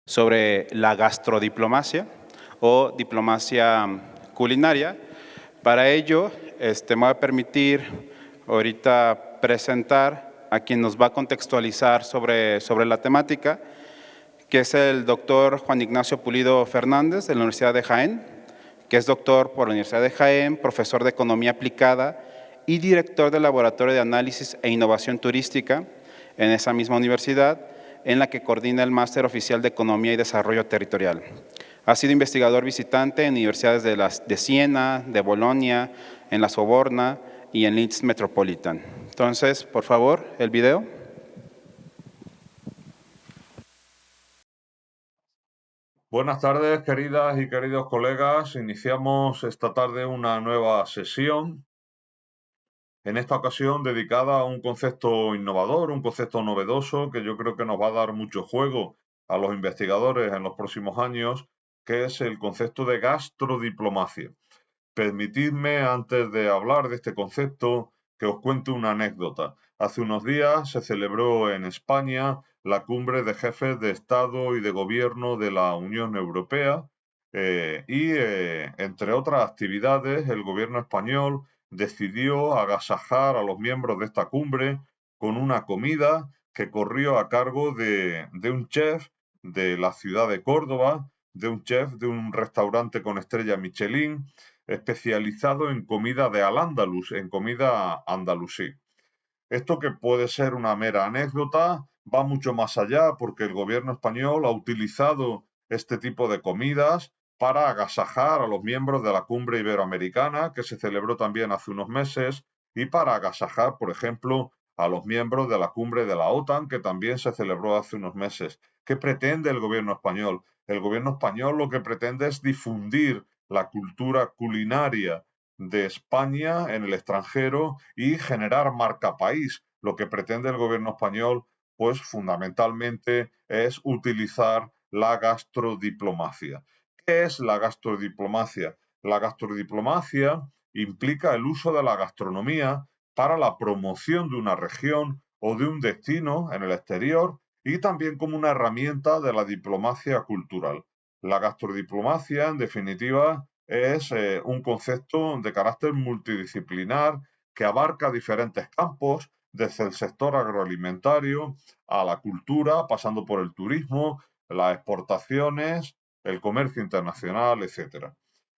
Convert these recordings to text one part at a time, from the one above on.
sobre la gastrodiplomacia o diplomacia culinaria. Para ello, me voy a permitir ahorita presentar a quien nos va a contextualizar sobre la temática, que es el doctor Juan Ignacio Pulido Fernández, de la Universidad de Jaén, que es doctor por la Universidad de Jaén, profesor de Economía Aplicada y director del Laboratorio de Análisis e Innovación Turística en esa misma universidad, en la que coordina el Máster Oficial de Economía y Desarrollo Territorial. Ha sido investigador visitante en universidades de Siena, de Bolonia, en la Soborna y en Leeds Metropolitan. Entonces, por favor, el video. Buenas tardes, queridas y queridos colegas. Iniciamos esta tarde una nueva sesión, en esta ocasión dedicada a un concepto innovador, un concepto novedoso que yo creo que nos va a dar mucho juego a los investigadores en los próximos años, que es el concepto de gastrodiplomacia. Permitidme, antes de hablar de este concepto, que os cuente una anécdota. Hace unos días se celebró en España la cumbre de jefes de Estado y de Gobierno de la Unión Europea entre otras actividades, el gobierno español decidió agasajar a los miembros de esta cumbre con una comida que corrió a cargo de un chef de la ciudad de Córdoba, de un chef de un restaurante con estrella Michelin, especializado en comida de al-Ándalus, en comida andalusí. Esto, que puede ser una mera anécdota, va mucho más allá, porque el gobierno español ha utilizado este tipo de comidas para agasajar a los miembros de la cumbre iberoamericana, que se celebró también hace unos meses, y para agasajar, por ejemplo, a los miembros de la cumbre de la OTAN, que también se celebró hace unos meses. ¿Qué pretende el gobierno español? El gobierno español lo que pretende es difundir la cultura culinaria de España en el extranjero y generar marca país. Lo que pretende el gobierno español, pues fundamentalmente es utilizar la gastrodiplomacia. ¿Qué es la gastrodiplomacia? La gastrodiplomacia implica el uso de la gastronomía para la promoción de una región o de un destino en el exterior y también como una herramienta de la diplomacia cultural. La gastrodiplomacia, en definitiva, es un concepto de carácter multidisciplinar que abarca diferentes campos, desde el sector agroalimentario a la cultura, pasando por el turismo, las exportaciones, el comercio internacional, etc.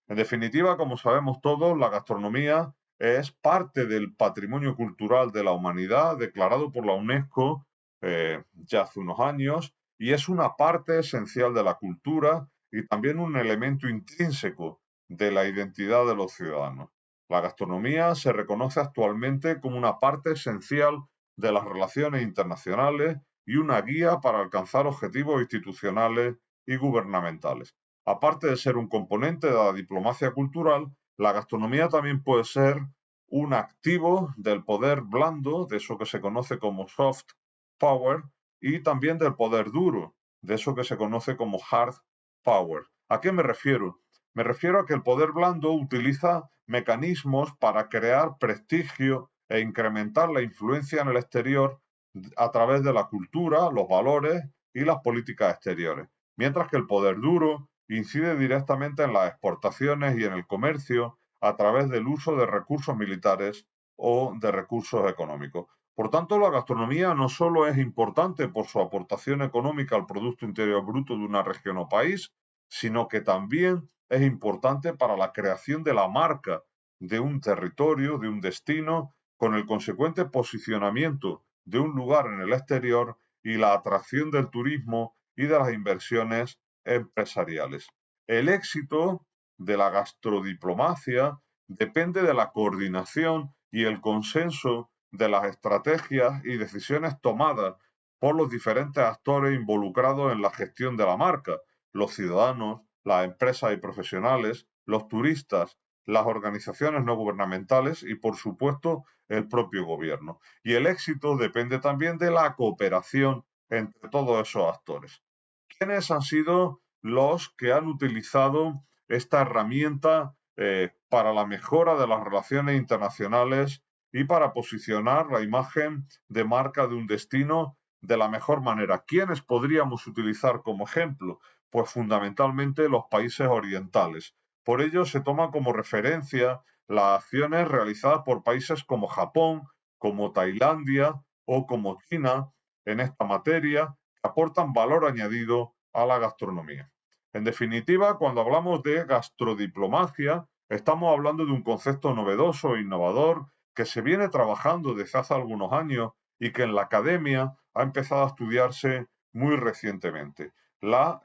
En definitiva, como sabemos todos, la gastronomía es parte del patrimonio cultural de la humanidad, declarado por la UNESCO ya hace unos años, y es una parte esencial de la cultura y también un elemento intrínseco de la identidad de los ciudadanos. La gastronomía se reconoce actualmente como una parte esencial de las relaciones internacionales y una guía para alcanzar objetivos institucionales y gubernamentales. Aparte de ser un componente de la diplomacia cultural, la gastronomía también puede ser un activo del poder blando, de eso que se conoce como soft power, y también del poder duro, de eso que se conoce como hard power. ¿A qué me refiero? Me refiero a que el poder blando utiliza mecanismos para crear prestigio e incrementar la influencia en el exterior a través de la cultura, los valores y las políticas exteriores, mientras que el poder duro incide directamente en las exportaciones y en el comercio a través del uso de recursos militares o de recursos económicos. Por tanto, la gastronomía no solo es importante por su aportación económica al Producto Interior Bruto de una región o país, sino que también es importante para la creación de la marca de un territorio, de un destino, con el consecuente posicionamiento de un lugar en el exterior y la atracción del turismo y de las inversiones empresariales. El éxito de la gastrodiplomacia depende de la coordinación y el consenso de las estrategias y decisiones tomadas por los diferentes actores involucrados en la gestión de la marca, los ciudadanos, las empresas y profesionales, los turistas, las organizaciones no gubernamentales y, por supuesto, el propio gobierno. Y el éxito depende también de la cooperación entre todos esos actores. ¿Quiénes han sido los que han utilizado esta herramienta para la mejora de las relaciones internacionales y para posicionar la imagen de marca de un destino de la mejor manera. ¿Quiénes podríamos utilizar como ejemplo? Pues fundamentalmente los países orientales. Por ello se toma como referencia las acciones realizadas por países como Japón, como Tailandia o como China en esta materia, que aportan valor añadido a la gastronomía. En definitiva, cuando hablamos de gastrodiplomacia, estamos hablando de un concepto novedoso e innovador que se viene trabajando desde hace algunos años y que en la academia ha empezado a estudiarse muy recientemente. La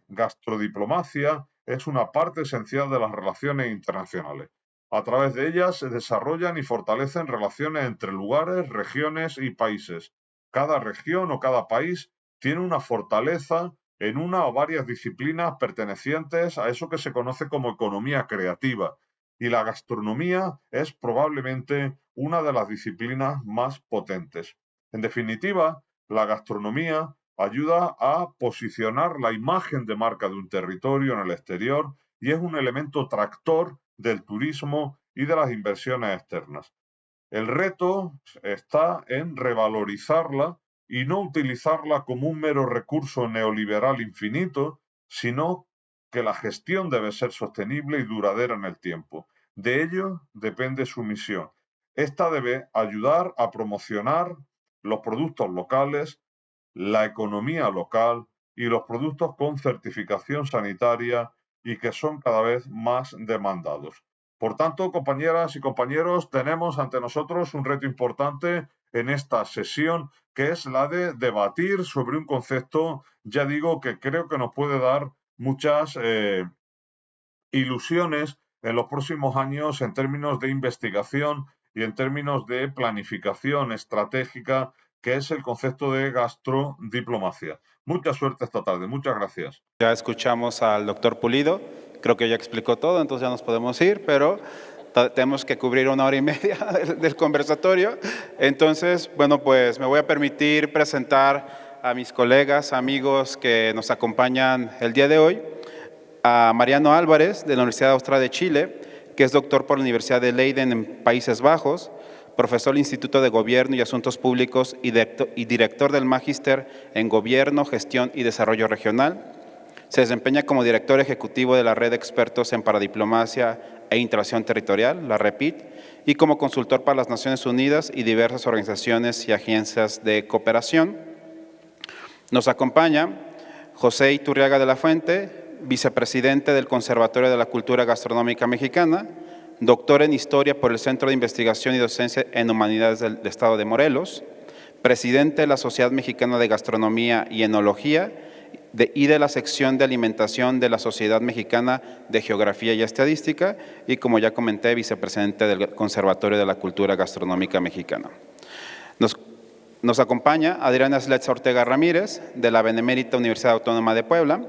gastrodiplomacia es una parte esencial de las relaciones internacionales. A través de ellas se desarrollan y fortalecen relaciones entre lugares, regiones y países. Cada región o cada país tiene una fortaleza en una o varias disciplinas pertenecientes a eso que se conoce como economía creativa. Y la gastronomía es probablemente una de las disciplinas más potentes. En definitiva, la gastronomía ayuda a posicionar la imagen de marca de un territorio en el exterior y es un elemento tractor del turismo y de las inversiones externas. El reto está en revalorizarla y no utilizarla como un mero recurso neoliberal infinito, sino que la gestión debe ser sostenible y duradera en el tiempo. De ello depende su misión. Esta debe ayudar a promocionar los productos locales, la economía local y los productos con certificación sanitaria y que son cada vez más demandados. Por tanto, compañeras y compañeros, tenemos ante nosotros un reto importante en esta sesión, que es la de debatir sobre un concepto, ya digo, que creo que nos puede dar muchas ilusiones en los próximos años en términos de investigación y en términos de planificación estratégica, que es el concepto de gastrodiplomacia. Mucha suerte esta tarde. Muchas gracias. Ya escuchamos al doctor Pulido, creo que ya explicó todo, entonces ya nos podemos ir, pero tenemos que cubrir 1 hora y media del conversatorio. Entonces, bueno, pues me voy a permitir presentar a mis colegas, amigos que nos acompañan el día de hoy. A Mariano Álvarez, de la Universidad Austral de Chile, que es doctor por la Universidad de Leiden en Países Bajos, profesor del Instituto de Gobierno y Asuntos Públicos y director del Magíster en Gobierno, Gestión y Desarrollo Regional. Se desempeña como director ejecutivo de la Red de Expertos en Paradiplomacia e Integración Territorial, la REPIT, y como consultor para las Naciones Unidas y diversas organizaciones y agencias de cooperación. Nos acompaña José Iturriaga de la Fuente, vicepresidente del Conservatorio de la Cultura Gastronómica Mexicana, doctor en Historia por el Centro de Investigación y Docencia en Humanidades del Estado de Morelos, presidente de la Sociedad Mexicana de Gastronomía y Enología y de la sección de Alimentación de la Sociedad Mexicana de Geografía y Estadística, y como ya comenté, vicepresidente del Conservatorio de la Cultura Gastronómica Mexicana. Nos acompaña Adriana Sletz Ortega Ramírez, de la Benemérita Universidad Autónoma de Puebla.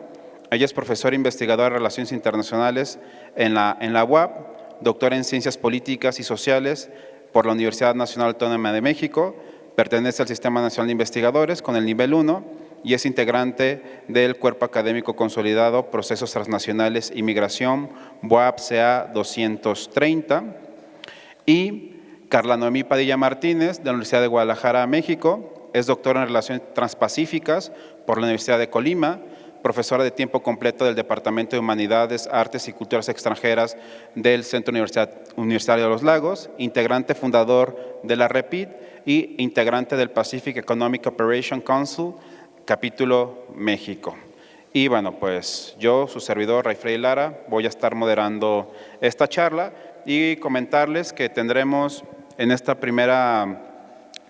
Ella es profesora investigadora de Relaciones Internacionales en la UAP, doctora en Ciencias Políticas y Sociales por la Universidad Nacional Autónoma de México, pertenece al Sistema Nacional de Investigadores con el nivel 1 y es integrante del Cuerpo Académico Consolidado Procesos Transnacionales y Migración, BOAP-CA 230, y Carla Noemí Padilla Martínez, de la Universidad de Guadalajara, México, es doctora en Relaciones Transpacíficas por la Universidad de Colima, profesora de tiempo completo del Departamento de Humanidades, Artes y Culturas Extranjeras del Centro Universitario de los Lagos, integrante fundador de la REPIT y integrante del Pacific Economic Cooperation Council, capítulo México. Y bueno, pues yo, su servidor, Rayfrey Lara, voy a estar moderando esta charla y comentarles que tendremos en esta primera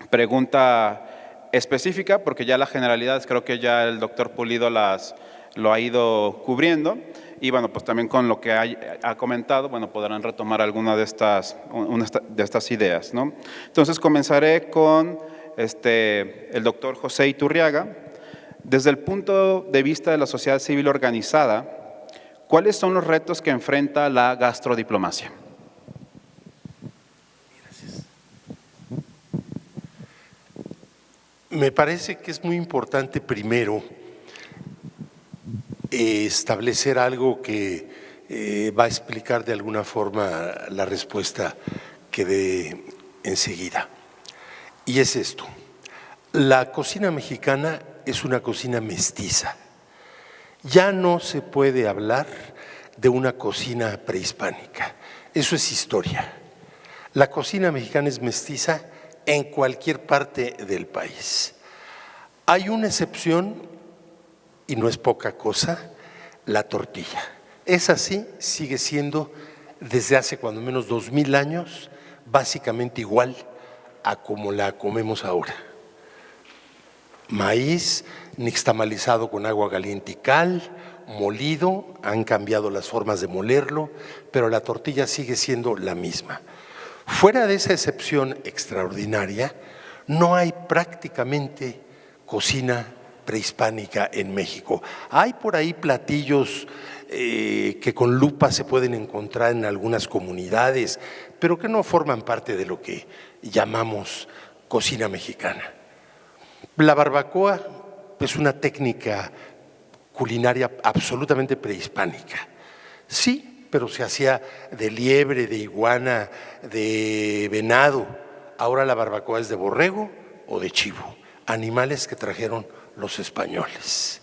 pregunta específica, porque ya las generalidades creo que ya el doctor Pulido lo ha ido cubriendo, y bueno, pues también con lo que ha comentado, bueno, podrán retomar alguna de estas ideas, ¿no? Entonces comenzaré con el doctor José Iturriaga. Desde el punto de vista de la sociedad civil organizada, ¿cuáles son los retos que enfrenta la gastrodiplomacia? Gracias. Me parece que es muy importante primero establecer algo que va a explicar de alguna forma la respuesta que dé enseguida. Y es esto: La cocina mexicana es una cocina mestiza. Ya no se puede hablar de una cocina prehispánica. Eso es historia. La cocina mexicana es mestiza en cualquier parte del país. Hay una excepción, y no es poca cosa, la tortilla. Esa sí sigue siendo, desde hace cuando menos 2000 años, básicamente igual a como la comemos ahora. Maíz nixtamalizado con agua caliente y cal, molido, han cambiado las formas de molerlo, pero la tortilla sigue siendo la misma. Fuera de esa excepción extraordinaria, no hay prácticamente cocina prehispánica en México. Hay por ahí platillos que con lupa se pueden encontrar en algunas comunidades, pero que no forman parte de lo que llamamos cocina mexicana. La barbacoa es una técnica culinaria absolutamente prehispánica. Sí, pero se hacía de liebre, de iguana, de venado. Ahora la barbacoa es de borrego o de chivo, animales que trajeron los españoles.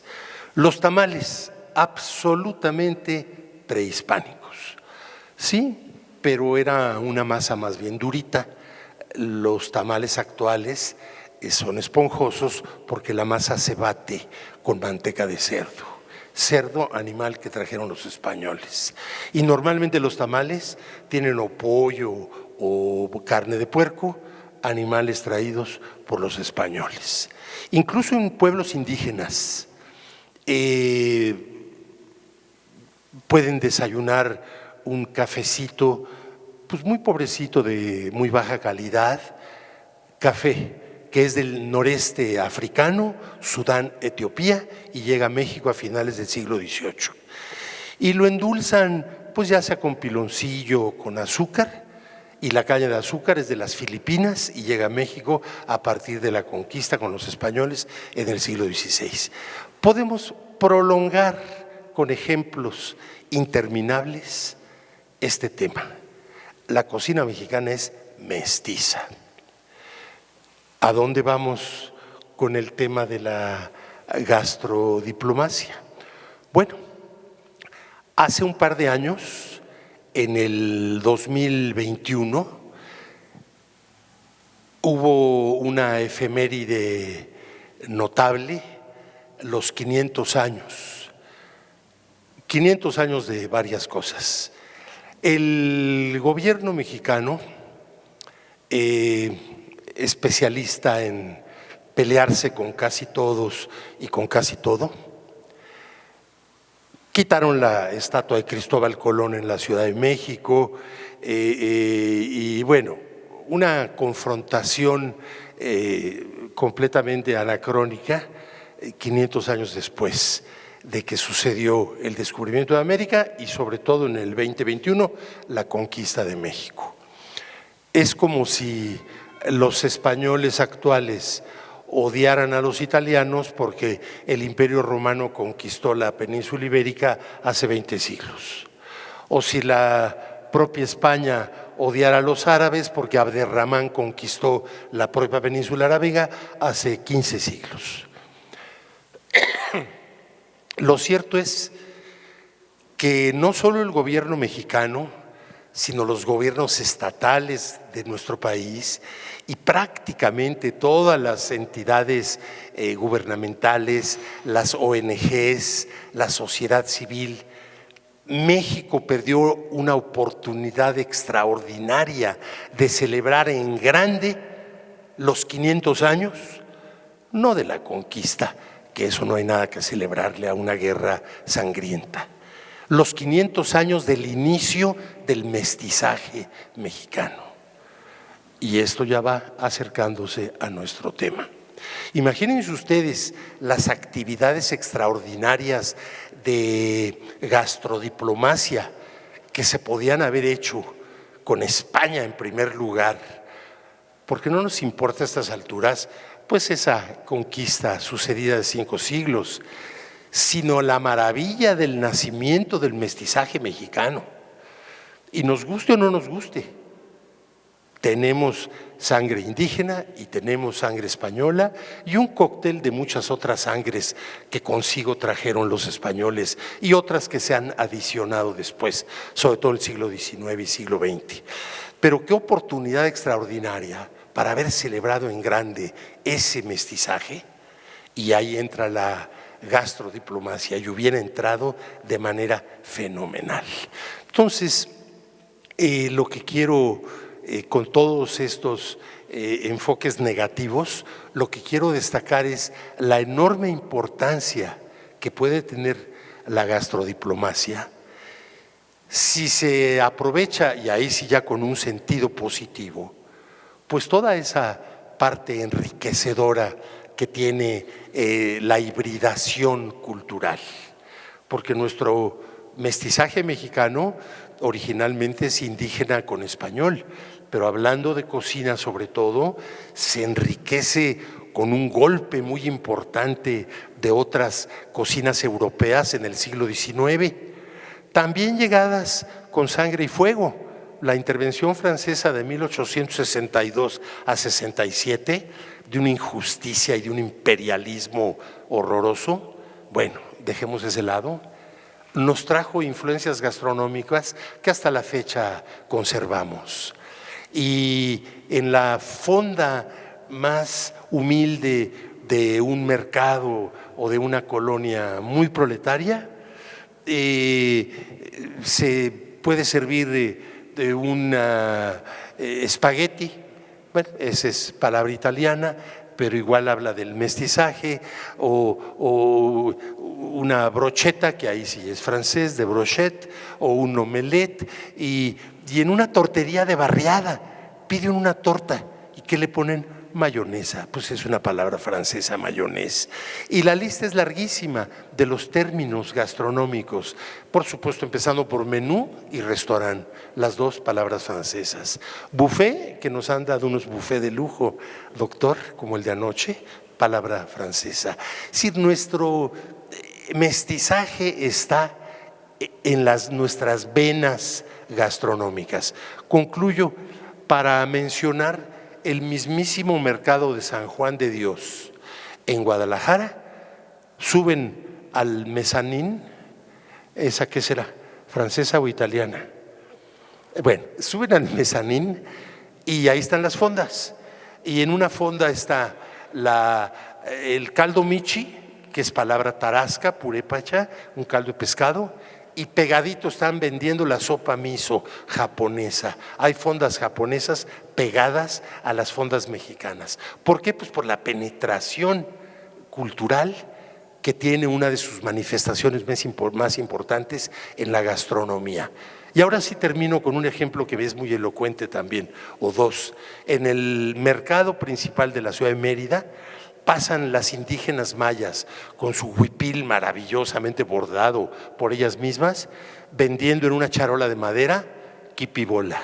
Los tamales, absolutamente prehispánicos. Sí, pero era una masa más bien durita. Los tamales actuales son esponjosos porque la masa se bate con manteca de cerdo. Cerdo, animal que trajeron los españoles. Y normalmente los tamales tienen o pollo o carne de puerco, animales traídos por los españoles. Incluso en pueblos indígenas pueden desayunar un cafecito, pues muy pobrecito, de muy baja calidad, café, que es del noreste africano, Sudán, Etiopía, y llega a México a finales del siglo XVIII. Y lo endulzan, pues ya sea con piloncillo o con azúcar, y la caña de azúcar es de las Filipinas y llega a México a partir de la conquista con los españoles en el siglo XVI. Podemos prolongar con ejemplos interminables este tema. La cocina mexicana es mestiza. ¿A dónde vamos con el tema de la gastrodiplomacia? Bueno, hace un par de años, en el 2021, hubo una efeméride notable, los 500 años. 500 años de varias cosas. El gobierno mexicano, especialista en pelearse con casi todos y con casi todo, quitaron la estatua de Cristóbal Colón en la Ciudad de México y bueno, una confrontación completamente anacrónica 500 años después de que sucedió el descubrimiento de América y sobre todo en el 2021 la conquista de México. Es como si los españoles actuales odiaran a los italianos porque el Imperio Romano conquistó la península ibérica hace 20 siglos. O si la propia España odiara a los árabes porque Abderramán conquistó la propia península arábiga hace 15 siglos. Lo cierto es que no solo el gobierno mexicano, sino los gobiernos estatales de nuestro país y prácticamente todas las entidades gubernamentales, las ONGs, la sociedad civil. México perdió una oportunidad extraordinaria de celebrar en grande los 500 años, no de la conquista, que eso no hay nada que celebrarle a una guerra sangrienta. Los 500 años del inicio del mestizaje mexicano. Y esto ya va acercándose a nuestro tema. Imagínense ustedes las actividades extraordinarias de gastrodiplomacia que se podían haber hecho con España en primer lugar, porque no nos importa a estas alturas pues esa conquista sucedida de 5 siglos, sino la maravilla del nacimiento del mestizaje mexicano. Y nos guste o no nos guste, Tenemos sangre indígena y tenemos sangre española y un cóctel de muchas otras sangres que consigo trajeron los españoles y otras que se han adicionado después, sobre todo en el siglo XIX y siglo XX. Pero qué oportunidad extraordinaria para haber celebrado en grande ese mestizaje, y ahí entra la gastrodiplomacia y hubiera entrado de manera fenomenal. Entonces, lo que quiero con todos estos enfoques negativos, lo que quiero destacar es la enorme importancia que puede tener la gastrodiplomacia si se aprovecha, y ahí sí ya con un sentido positivo, pues toda esa parte enriquecedora que tiene la hibridación cultural, porque nuestro mestizaje mexicano originalmente es indígena con español, pero hablando de cocina sobre todo, se enriquece con un golpe muy importante de otras cocinas europeas en el siglo XIX, también llegadas con sangre y fuego. La intervención francesa de 1862 a 67, de una injusticia y de un imperialismo horroroso, bueno, dejemos ese lado, nos trajo influencias gastronómicas que hasta la fecha conservamos. Y en la fonda más humilde de un mercado o de una colonia muy proletaria, se puede servir de un espagueti, bueno, esa es palabra italiana, pero igual habla del mestizaje, o una brocheta, que ahí sí es francés, de brochette, o un omelette, y en una tortería de barriada piden una torta, ¿y qué le ponen? Mayonesa, pues es una palabra francesa, mayonesa. Y la lista es larguísima de los términos gastronómicos, por supuesto empezando por menú y restaurant, las dos palabras francesas. Buffet, que nos han dado unos buffet de lujo, doctor, como el de anoche, palabra francesa. Es decir, nuestro mestizaje está en nuestras venas gastronómicas. Concluyo para mencionar el mismísimo mercado de San Juan de Dios en Guadalajara. Suben al mezanín, ¿esa qué será? ¿Francesa o italiana? Bueno, suben al mezanín y ahí están las fondas. Y en una fonda está el caldo michi, que es palabra tarasca, purépecha, un caldo de pescado, y pegadito están vendiendo la sopa miso japonesa. Hay fondas japonesas pegadas a las fondas mexicanas. ¿Por qué? Pues por la penetración cultural que tiene una de sus manifestaciones más importantes en la gastronomía. Y ahora sí termino con un ejemplo que es muy elocuente también, o dos. En el mercado principal de la ciudad de Mérida pasan las indígenas mayas con su huipil maravillosamente bordado por ellas mismas, vendiendo en una charola de madera quipibola.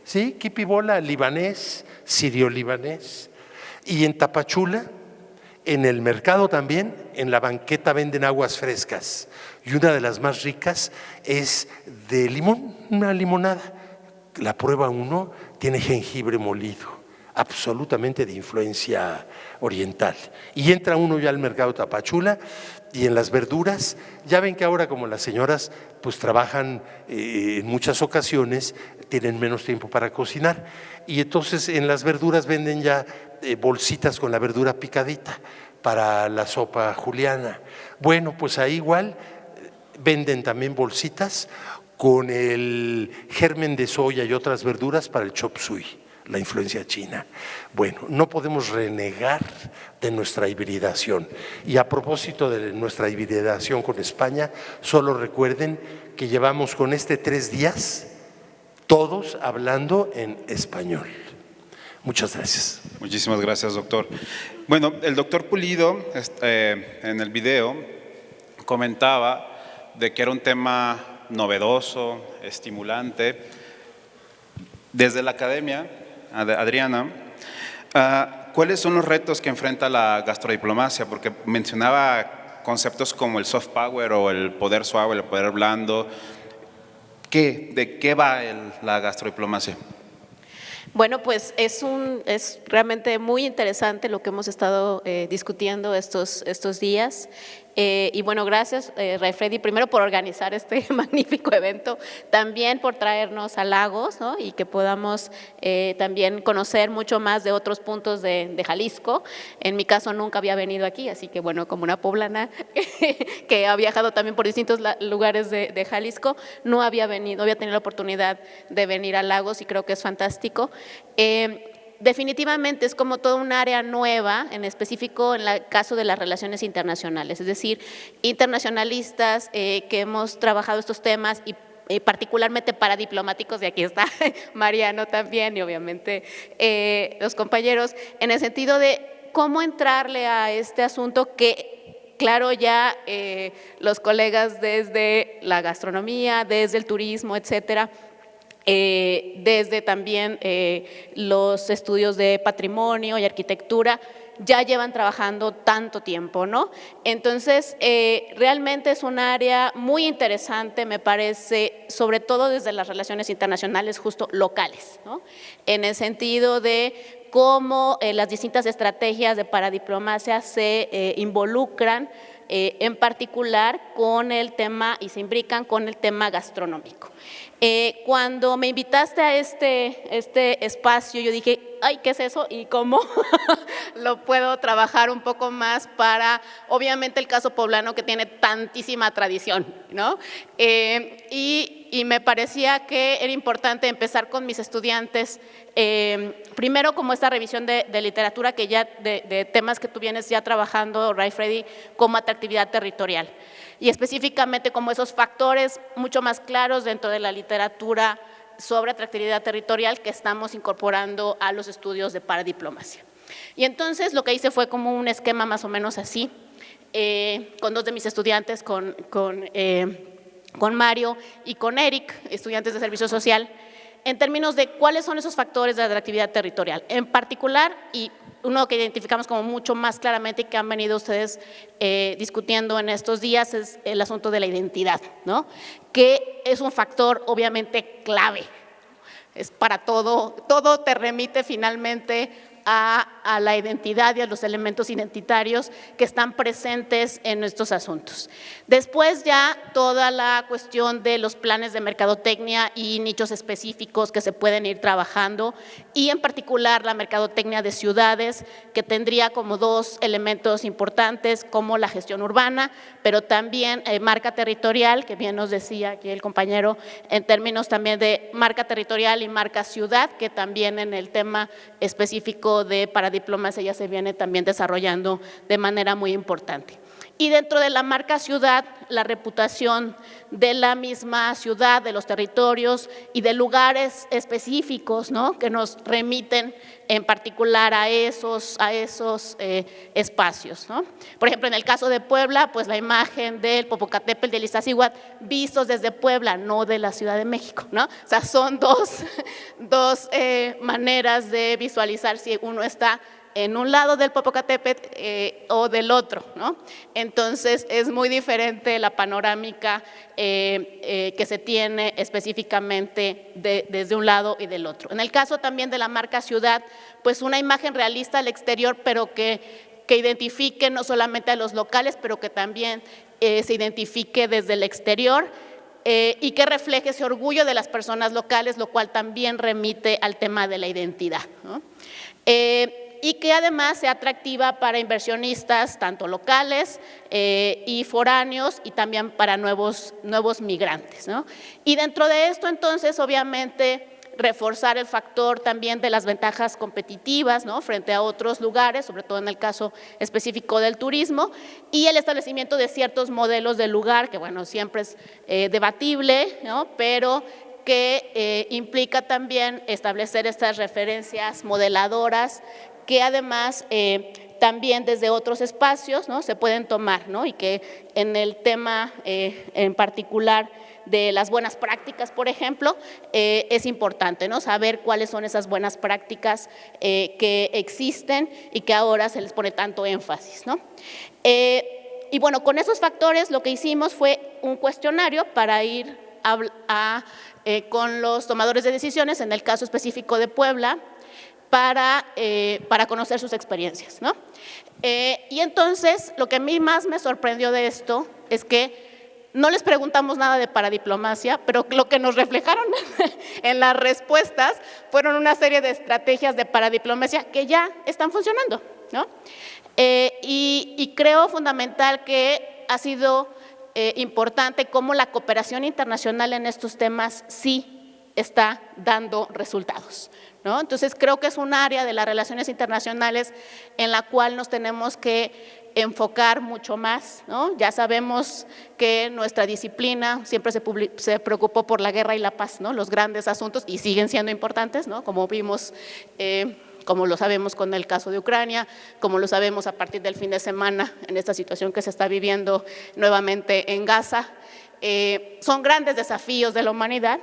¿Sí? Quipibola, libanés, sirio-libanés. Y en Tapachula, en el mercado también, en la banqueta venden aguas frescas. Y una de las más ricas es de limón, una limonada. La prueba uno, tiene jengibre molido, absolutamente de influencia oriental. Y entra uno ya al mercado Tapachula y en las verduras, ya ven que ahora como las señoras pues trabajan en muchas ocasiones, tienen menos tiempo para cocinar y entonces en las verduras venden ya bolsitas con la verdura picadita para la sopa juliana. Bueno, pues ahí igual venden también bolsitas con el germen de soya y otras verduras para el chop suey, la influencia china. Bueno, no podemos renegar de nuestra hibridación. Y a propósito de nuestra hibridación con España, solo recuerden que llevamos con 3 días todos hablando en español. Muchas gracias. Muchísimas gracias, doctor. Bueno, el doctor Pulido en el video comentaba de que era un tema novedoso, estimulante. Desde la academia, Adriana, ¿cuáles son los retos que enfrenta la gastrodiplomacia? Porque mencionaba conceptos como el soft power o el poder suave, el poder blando. ¿De qué va la gastrodiplomacia? Bueno, pues es realmente muy interesante lo que hemos estado discutiendo estos días. Y bueno, gracias, Ray Freddy, primero por organizar este magnífico evento, también por traernos a Lagos, ¿no? Y que podamos también conocer mucho más de otros puntos de Jalisco. En mi caso nunca había venido aquí, así que bueno, como una poblana que ha viajado también por distintos lugares de Jalisco, no había tenido la oportunidad de venir a Lagos y creo que es fantástico. Definitivamente es como toda un área nueva, en específico en el caso de las relaciones internacionales, es decir, internacionalistas que hemos trabajado estos temas y particularmente para diplomáticos, y aquí está Mariano también y obviamente los compañeros, en el sentido de cómo entrarle a este asunto que claro, ya los colegas desde la gastronomía, desde el turismo, etcétera, desde también los estudios de patrimonio y arquitectura, ya llevan trabajando tanto tiempo, ¿no? Entonces, realmente es un área muy interesante, me parece, sobre todo desde las relaciones internacionales justo locales, ¿no? En el sentido de cómo las distintas estrategias de paradiplomacia se involucran en particular con el tema y se imbrican con el tema gastronómico. Cuando me invitaste a este espacio, yo dije, ay, ¿qué es eso? ¿Y cómo lo puedo trabajar un poco más para, obviamente, el caso poblano que tiene tantísima tradición, ¿no? Y me parecía que era importante empezar con mis estudiantes, primero como esta revisión de literatura que ya, de temas que tú vienes ya trabajando, Ray Freddy, como atractividad territorial. Y específicamente como esos factores mucho más claros dentro de la literatura sobre atractividad territorial que estamos incorporando a los estudios de paradiplomacia. Y entonces lo que hice fue como un esquema más o menos así, con dos de mis estudiantes, con Mario y con Eric, estudiantes de servicio social, en términos de cuáles son esos factores de atractividad territorial. En particular, y uno que identificamos como mucho más claramente y que han venido ustedes discutiendo en estos días es el asunto de la identidad, ¿no? Que es un factor obviamente clave, es para todo te remite finalmente a la identidad y a los elementos identitarios que están presentes en estos asuntos. Después ya toda la cuestión de los planes de mercadotecnia y nichos específicos que se pueden ir trabajando y en particular la mercadotecnia de ciudades que tendría como dos elementos importantes como la gestión urbana, pero también marca territorial, que bien nos decía aquí el compañero, en términos también de marca territorial y marca ciudad, que también en el tema específico de paradiplomacia ya se viene también desarrollando de manera muy importante. Y dentro de la marca ciudad, la reputación de la misma ciudad, de los territorios y de lugares específicos, ¿no? Que nos remiten en particular a esos espacios, ¿no? Por ejemplo, en el caso de Puebla, pues la imagen del Popocatépetl del Iztaccíhuatl vistos desde Puebla, no de la Ciudad de México, ¿no? O sea, son dos maneras de visualizar si uno está en un lado del Popocatépetl o del otro, ¿no? Entonces, es muy diferente la panorámica que se tiene específicamente desde un lado y del otro. En el caso también de la marca ciudad, pues una imagen realista al exterior, pero que identifique no solamente a los locales, pero que también se identifique desde el exterior y que refleje ese orgullo de las personas locales, lo cual también remite al tema de la identidad, ¿no? Y que además sea atractiva para inversionistas tanto locales y foráneos y también para nuevos migrantes, ¿no? Y dentro de esto entonces obviamente reforzar el factor también de las ventajas competitivas, ¿no? Frente a otros lugares, sobre todo en el caso específico del turismo, y el establecimiento de ciertos modelos de lugar, que bueno, siempre es debatible, ¿no? Pero que implica también establecer estas referencias modeladoras que además también desde otros espacios, ¿no? Se pueden tomar, ¿no? Y que en el tema en particular de las buenas prácticas, por ejemplo, es importante, ¿no? Saber cuáles son esas buenas prácticas que existen y que ahora se les pone tanto énfasis, ¿no? Y bueno, con esos factores lo que hicimos fue un cuestionario para ir a con los tomadores de decisiones, en el caso específico de Puebla, para conocer sus experiencias, ¿no? Y entonces, lo que a mí más me sorprendió de esto es que no les preguntamos nada de paradiplomacia, pero lo que nos reflejaron en las respuestas fueron una serie de estrategias de paradiplomacia que ya están funcionando, ¿no? Y creo fundamental que ha sido importante cómo la cooperación internacional en estos temas sí está dando resultados, ¿no? Entonces creo que es un área de las relaciones internacionales en la cual nos tenemos que enfocar mucho más, ¿no? Ya sabemos que nuestra disciplina siempre se preocupó por la guerra y la paz, ¿no? Los grandes asuntos, y siguen siendo importantes, ¿no? Como vimos, como lo sabemos con el caso de Ucrania, como lo sabemos a partir del fin de semana en esta situación que se está viviendo nuevamente en Gaza. Son grandes desafíos de la humanidad.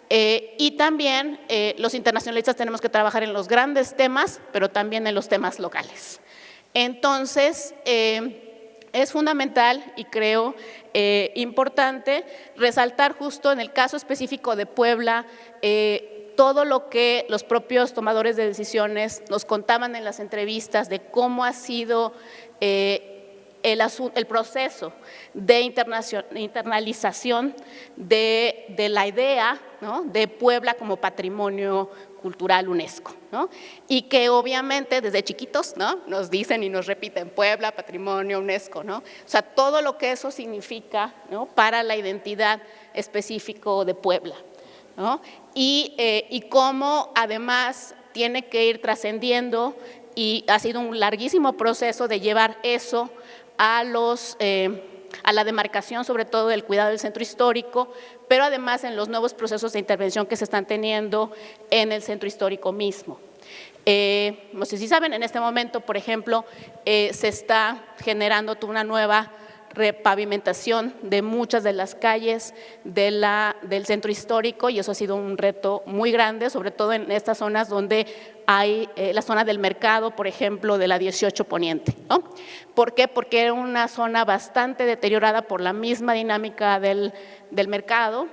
Y también los internacionalistas tenemos que trabajar en los grandes temas, pero también en los temas locales. Entonces, es fundamental y creo importante resaltar justo en el caso específico de Puebla todo lo que los propios tomadores de decisiones nos contaban en las entrevistas de cómo ha sido el proceso de internalización de la idea, ¿no?, de Puebla como patrimonio cultural UNESCO, ¿no? Y que obviamente desde chiquitos, ¿no?, nos dicen y nos repiten Puebla, patrimonio UNESCO, ¿no? O sea, todo lo que eso significa, ¿no?, para la identidad específica de Puebla, ¿no? Y cómo además tiene que ir trascendiendo, y ha sido un larguísimo proceso de llevar eso a la demarcación, sobre todo del cuidado del centro histórico, pero además en los nuevos procesos de intervención que se están teniendo en el centro histórico mismo. No sé si saben, en este momento, por ejemplo, se está generando una nueva repavimentación de muchas de las calles del centro histórico, y eso ha sido un reto muy grande, sobre todo en estas zonas donde hay la zona del mercado, por ejemplo, de la 18 Poniente, ¿no? ¿Por qué? Porque era una zona bastante deteriorada por la misma dinámica del mercado,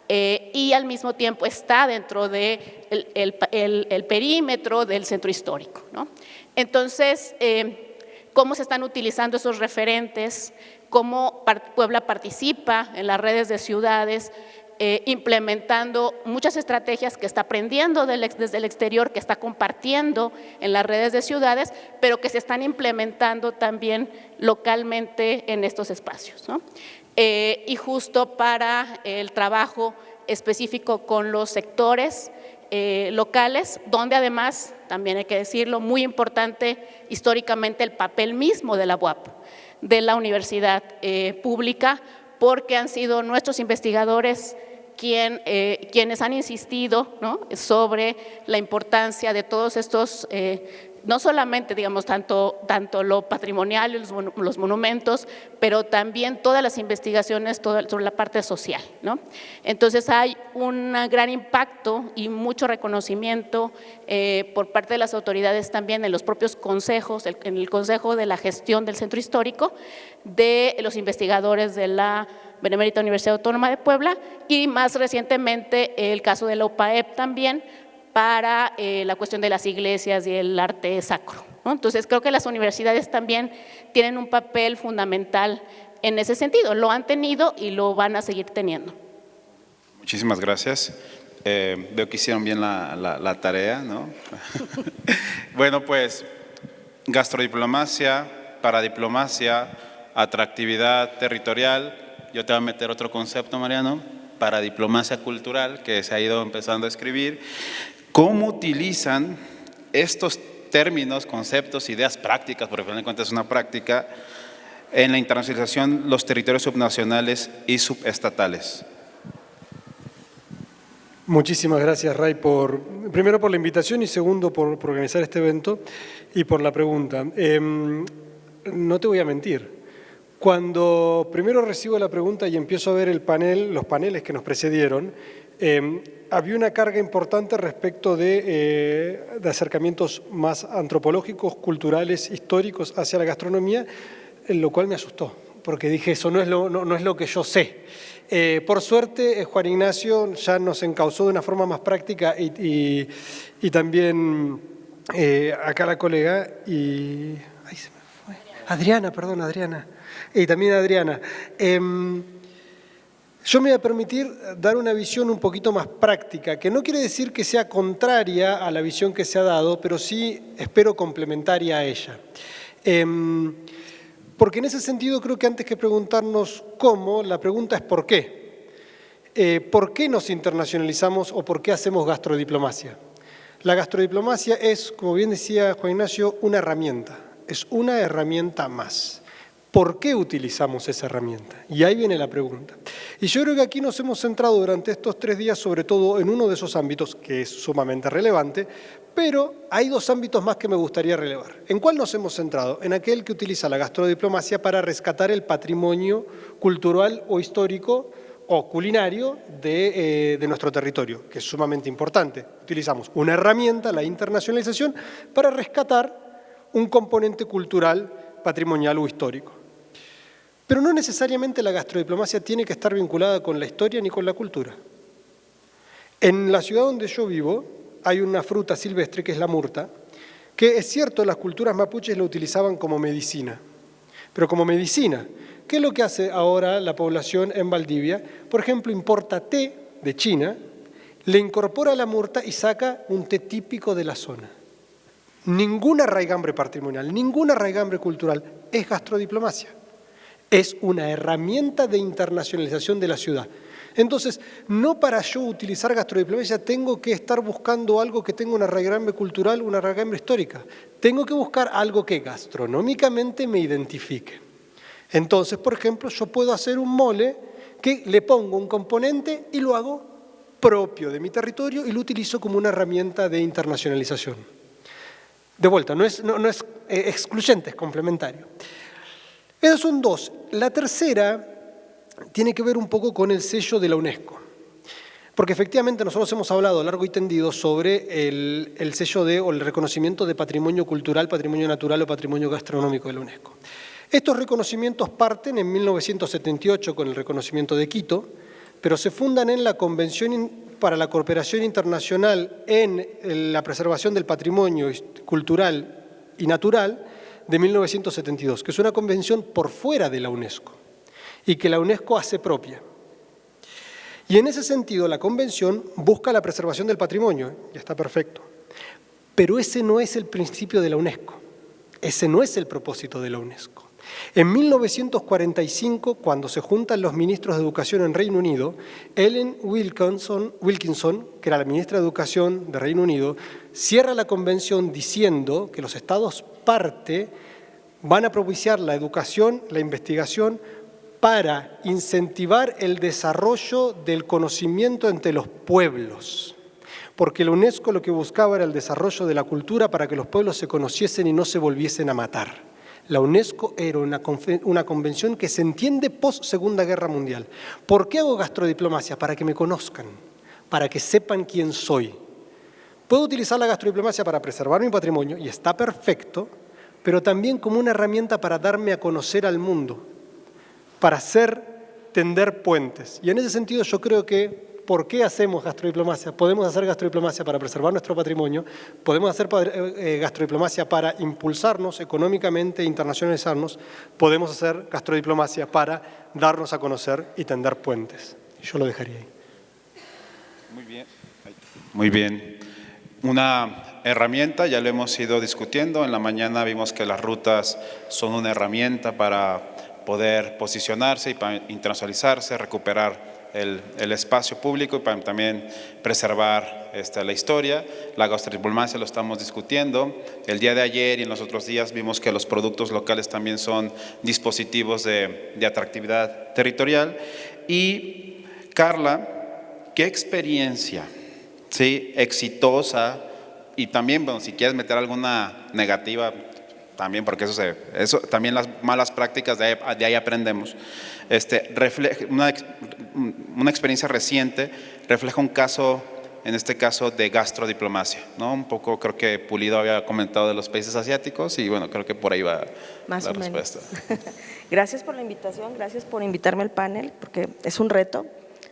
y al mismo tiempo está dentro del perímetro del centro histórico, ¿no? Entonces, cómo se están utilizando esos referentes, cómo Puebla participa en las redes de ciudades, implementando muchas estrategias que está aprendiendo desde el exterior, que está compartiendo en las redes de ciudades, pero que se están implementando también localmente en estos espacios, ¿no? Y justo para el trabajo específico con los sectores locales, donde además, también hay que decirlo, muy importante históricamente el papel mismo de la UAP, de la universidad pública, porque han sido nuestros investigadores quienes han insistido, ¿no?, sobre la importancia de todos estos, no solamente, digamos, tanto lo patrimonial, los monumentos, pero también todas las investigaciones sobre la parte social, ¿no? Entonces hay un gran impacto y mucho reconocimiento por parte de las autoridades también en los propios consejos, en el Consejo de la Gestión del Centro Histórico, de los investigadores de la Benemérita Universidad Autónoma de Puebla, y más recientemente el caso de la UPAEP también, para la cuestión de las iglesias y el arte sacro, ¿no? Entonces creo que las universidades también tienen un papel fundamental en ese sentido, lo han tenido y lo van a seguir teniendo. Muchísimas gracias. Veo que hicieron bien la tarea, ¿no? Bueno, pues gastrodiplomacia, paradiplomacia, atractividad territorial. Yo te voy a meter otro concepto, Mariano, paradiplomacia cultural, que se ha ido empezando a escribir. ¿Cómo utilizan estos términos, conceptos, ideas prácticas, porque al final de cuentas es una práctica, en la internacionalización los territorios subnacionales y subestatales? Muchísimas gracias, Ray, primero por la invitación y segundo por organizar este evento y por la pregunta. No te voy a mentir. Cuando primero recibo la pregunta y empiezo a ver los paneles que nos precedieron, había una carga importante respecto de acercamientos más antropológicos, culturales, históricos hacia la gastronomía, lo cual me asustó, porque dije, eso no es lo que yo sé. Por suerte, Juan Ignacio ya nos encauzó de una forma más práctica y también acá la colega y... Ay, se me fue. Adriana, perdón, Adriana. Y también Adriana. Yo me voy a permitir dar una visión un poquito más práctica, que no quiere decir que sea contraria a la visión que se ha dado, pero sí espero complementaria a ella. Porque en ese sentido creo que antes que preguntarnos cómo, la pregunta es ¿por qué? ¿Por qué nos internacionalizamos o por qué hacemos gastrodiplomacia? La gastrodiplomacia es, como bien decía Juan Ignacio, una herramienta, es una herramienta más. ¿Por qué utilizamos esa herramienta? Y ahí viene la pregunta. Y yo creo que aquí nos hemos centrado durante estos 3 días sobre todo en uno de esos ámbitos que es sumamente relevante, pero hay 2 ámbitos más que me gustaría relevar. ¿En cuál nos hemos centrado? En aquel que utiliza la gastrodiplomacia para rescatar el patrimonio cultural o histórico o culinario de nuestro territorio, que es sumamente importante. Utilizamos una herramienta, la internacionalización, para rescatar un componente cultural, patrimonial o histórico. Pero no necesariamente la gastrodiplomacia tiene que estar vinculada con la historia ni con la cultura. En la ciudad donde yo vivo hay una fruta silvestre que es la murta, que es cierto, las culturas mapuches la utilizaban como medicina, pero como medicina. ¿Qué es lo que hace ahora la población en Valdivia? Por ejemplo, importa té de China, le incorpora la murta y saca un té típico de la zona. Ninguna raigambre patrimonial, ninguna raigambre cultural es gastrodiplomacia. Es una herramienta de internacionalización de la ciudad. Entonces, no para yo utilizar gastrodiplomacia tengo que estar buscando algo que tenga una raigambre cultural, una raigambre histórica. Tengo que buscar algo que gastronómicamente me identifique. Entonces, por ejemplo, yo puedo hacer un mole que le pongo un componente y lo hago propio de mi territorio y lo utilizo como una herramienta de internacionalización. De vuelta, no es excluyente, es complementario. Esos son 2. La tercera tiene que ver un poco con el sello de la UNESCO. Porque efectivamente nosotros hemos hablado largo y tendido sobre el sello o el reconocimiento de patrimonio cultural, patrimonio natural o patrimonio gastronómico de la UNESCO. Estos reconocimientos parten en 1978 con el reconocimiento de Quito, pero se fundan en la Convención para la Cooperación Internacional en la Preservación del Patrimonio Cultural y Natural de 1972, que es una convención por fuera de la UNESCO y que la UNESCO hace propia. Y en ese sentido la convención busca la preservación del patrimonio, y está perfecto, pero ese no es el principio de la UNESCO, ese no es el propósito de la UNESCO. En 1945, cuando se juntan los ministros de Educación en Reino Unido, Ellen Wilkinson, que era la ministra de Educación de Reino Unido, cierra la convención diciendo que los Estados parte van a propiciar la educación, la investigación, para incentivar el desarrollo del conocimiento entre los pueblos. Porque la UNESCO lo que buscaba era el desarrollo de la cultura para que los pueblos se conociesen y no se volviesen a matar. La UNESCO era una convención que se entiende post-Segunda Guerra Mundial. ¿Por qué hago gastrodiplomacia? Para que me conozcan, para que sepan quién soy. Puedo utilizar la gastrodiplomacia para preservar mi patrimonio, y está perfecto, pero también como una herramienta para darme a conocer al mundo, para tender puentes. Y en ese sentido yo creo que, ¿por qué hacemos gastrodiplomacia? Podemos hacer gastrodiplomacia para preservar nuestro patrimonio, podemos hacer gastrodiplomacia para impulsarnos económicamente e internacionalizarnos, podemos hacer gastrodiplomacia para darnos a conocer y tender puentes. Yo lo dejaría ahí. Muy bien. Muy bien. Una herramienta, ya lo hemos ido discutiendo, en la mañana vimos que las rutas son una herramienta para poder posicionarse y para internacionalizarse, recuperar el espacio público y para también preservar la historia. La gastrodiplomacia lo estamos discutiendo. El día de ayer y en los otros días vimos que los productos locales también son dispositivos de atractividad territorial. Y Carla, ¿qué experiencia exitosa? Y también, bueno, si quieres meter alguna negativa, también, porque eso también las malas prácticas de ahí aprendemos. Refleja una experiencia reciente, refleja un caso en este caso de gastrodiplomacia, ¿no? Un poco creo que Pulido había comentado de los países asiáticos y bueno, creo que por ahí va Más la o menos. respuesta. Gracias por la invitación, gracias por invitarme al panel, porque es un reto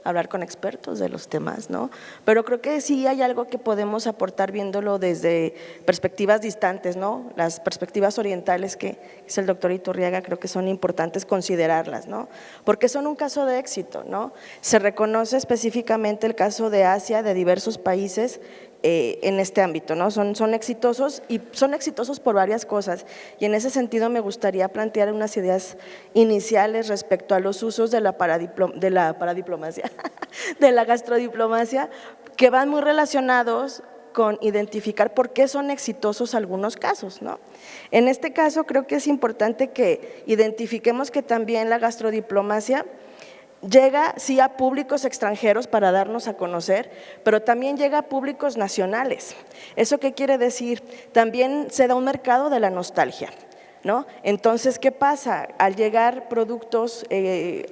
hablar con expertos de los temas, ¿no? Pero creo que sí hay algo que podemos aportar viéndolo desde perspectivas distantes, ¿no? Las perspectivas orientales que es el doctor Iturriaga, creo que son importantes considerarlas, ¿no? Porque son un caso de éxito, ¿no? Se reconoce específicamente el caso de Asia, de diversos países en este ámbito, ¿no? Son exitosos y son exitosos por varias cosas y en ese sentido me gustaría plantear unas ideas iniciales respecto a los usos de la paradiplomacia, de la gastrodiplomacia, que van muy relacionados con identificar por qué son exitosos algunos casos, ¿no? En este caso creo que es importante que identifiquemos que también la gastrodiplomacia llega sí a públicos extranjeros para darnos a conocer, pero también llega a públicos nacionales. ¿Eso qué quiere decir? También se da un mercado de la nostalgia, ¿no? Entonces, ¿qué pasa? Al llegar productos,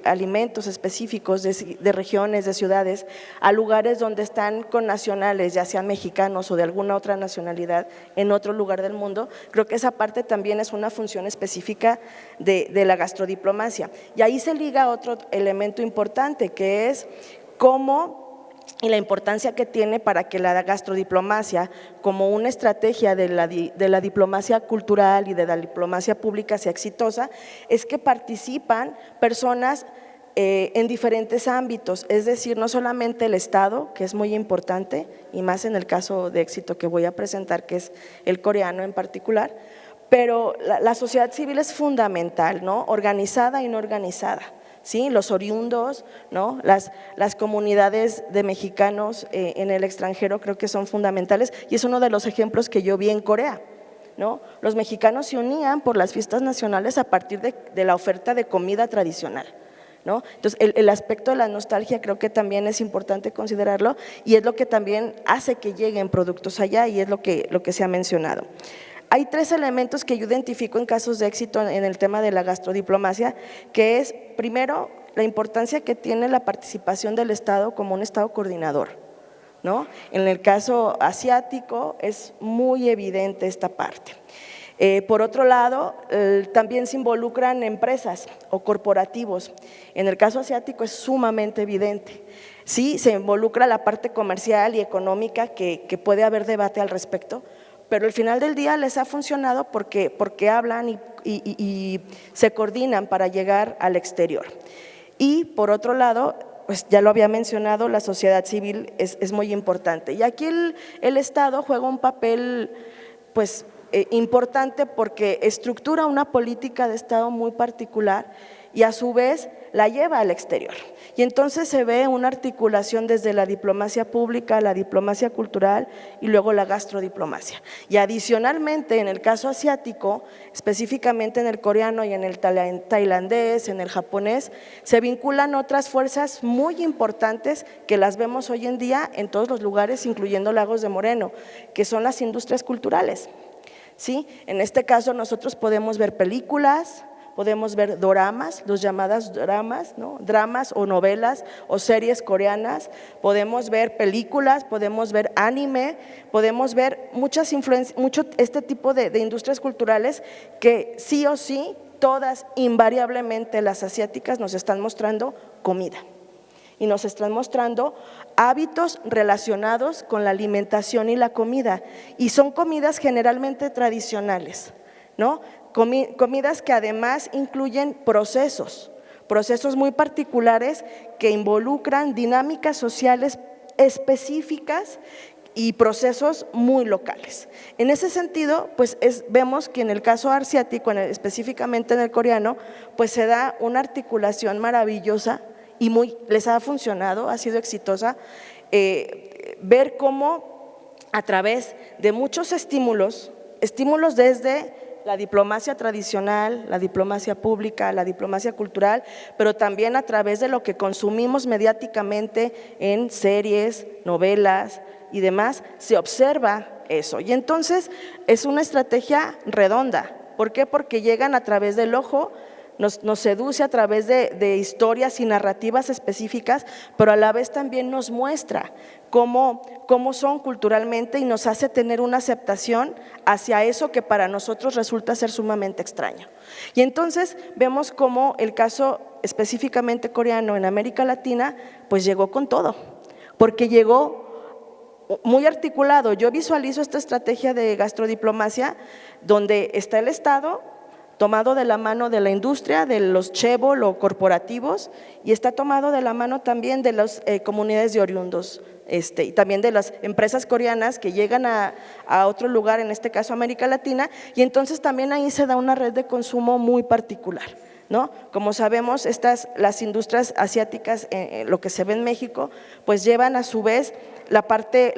alimentos específicos de regiones, de ciudades, a lugares donde están con nacionales, ya sean mexicanos o de alguna otra nacionalidad en otro lugar del mundo, creo que esa parte también es una función específica de la gastrodiplomacia. Y ahí se liga otro elemento importante, que es cómo y la importancia que tiene para que la gastrodiplomacia, como una estrategia de la diplomacia cultural y de la diplomacia pública sea exitosa, es que participan personas en diferentes ámbitos, es decir, no solamente el Estado, que es muy importante, y más en el caso de éxito que voy a presentar, que es el coreano en particular, pero la sociedad civil es fundamental, ¿no? Organizada y no organizada. ¿Sí? Los oriundos, ¿no? Las comunidades de mexicanos en el extranjero creo que son fundamentales y es uno de los ejemplos que yo vi en Corea, ¿no? Los mexicanos se unían por las fiestas nacionales a partir de la oferta de comida tradicional, ¿no? Entonces, el aspecto de la nostalgia creo que también es importante considerarlo y es lo que también hace que lleguen productos allá y es lo que se ha mencionado. Hay tres elementos que yo identifico en casos de éxito en el tema de la gastrodiplomacia, que es, primero, la importancia que tiene la participación del Estado como un Estado coordinador, ¿no? En el caso asiático es muy evidente esta parte. Por otro lado, también se involucran empresas o corporativos. En el caso asiático es sumamente evidente. Sí, se involucra la parte comercial y económica que puede haber debate al respecto, pero al final del día les ha funcionado porque hablan y se coordinan para llegar al exterior. Y por otro lado, pues ya lo había mencionado, la sociedad civil es muy importante. Y aquí el Estado juega un papel pues importante porque estructura una política de Estado muy particular y a su vez la lleva al exterior. Y entonces se ve una articulación desde la diplomacia pública, la diplomacia cultural y luego la gastrodiplomacia. Y adicionalmente en el caso asiático, específicamente en el coreano y en el tailandés, en el japonés, se vinculan otras fuerzas muy importantes que las vemos hoy en día en todos los lugares, incluyendo Lagos de Moreno, que son las industrias culturales. ¿Sí? En este caso nosotros podemos ver películas, podemos ver doramas, los llamadas doramas, ¿no? Dramas o novelas o series coreanas, podemos ver películas, podemos ver anime, podemos ver muchas influencias, mucho este tipo de industrias culturales que sí o sí, todas invariablemente las asiáticas nos están mostrando comida. Y nos están mostrando hábitos relacionados con la alimentación y la comida. Y son comidas generalmente tradicionales, ¿no? Comidas que además incluyen procesos muy particulares que involucran dinámicas sociales específicas y procesos muy locales. En ese sentido, pues vemos que en el caso asiático, específicamente en el coreano, pues se da una articulación maravillosa y les ha funcionado, ha sido exitosa, ver cómo a través de muchos estímulos desde la diplomacia tradicional, la diplomacia pública, la diplomacia cultural, pero también a través de lo que consumimos mediáticamente en series, novelas y demás, se observa eso. Y entonces es una estrategia redonda. ¿Por qué? Porque llegan a través del ojo nos seduce a través de historias y narrativas específicas, pero a la vez también nos muestra cómo son culturalmente y nos hace tener una aceptación hacia eso que para nosotros resulta ser sumamente extraño. Y entonces vemos cómo el caso específicamente coreano en América Latina pues llegó con todo, porque llegó muy articulado. Yo visualizo esta estrategia de gastrodiplomacia donde está el Estado tomado de la mano de la industria, de los chaebol o corporativos, y está tomado de la mano también de las comunidades de oriundos, y también de las empresas coreanas que llegan a otro lugar, en este caso América Latina, y entonces también ahí se da una red de consumo muy particular, ¿no? Como sabemos, las industrias asiáticas, lo que se ve en México, pues llevan a su vez la parte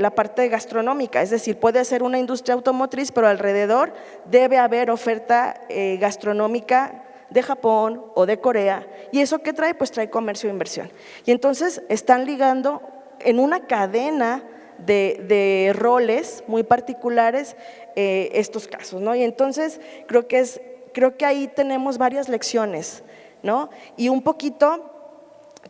gastronómica, es decir, puede ser una industria automotriz, pero alrededor debe haber oferta gastronómica de Japón o de Corea. ¿Y eso qué trae? Pues trae comercio e inversión. Y entonces están ligando en una cadena de roles muy particulares estos casos, ¿no? Y entonces creo que ahí tenemos varias lecciones, ¿no? Y un poquito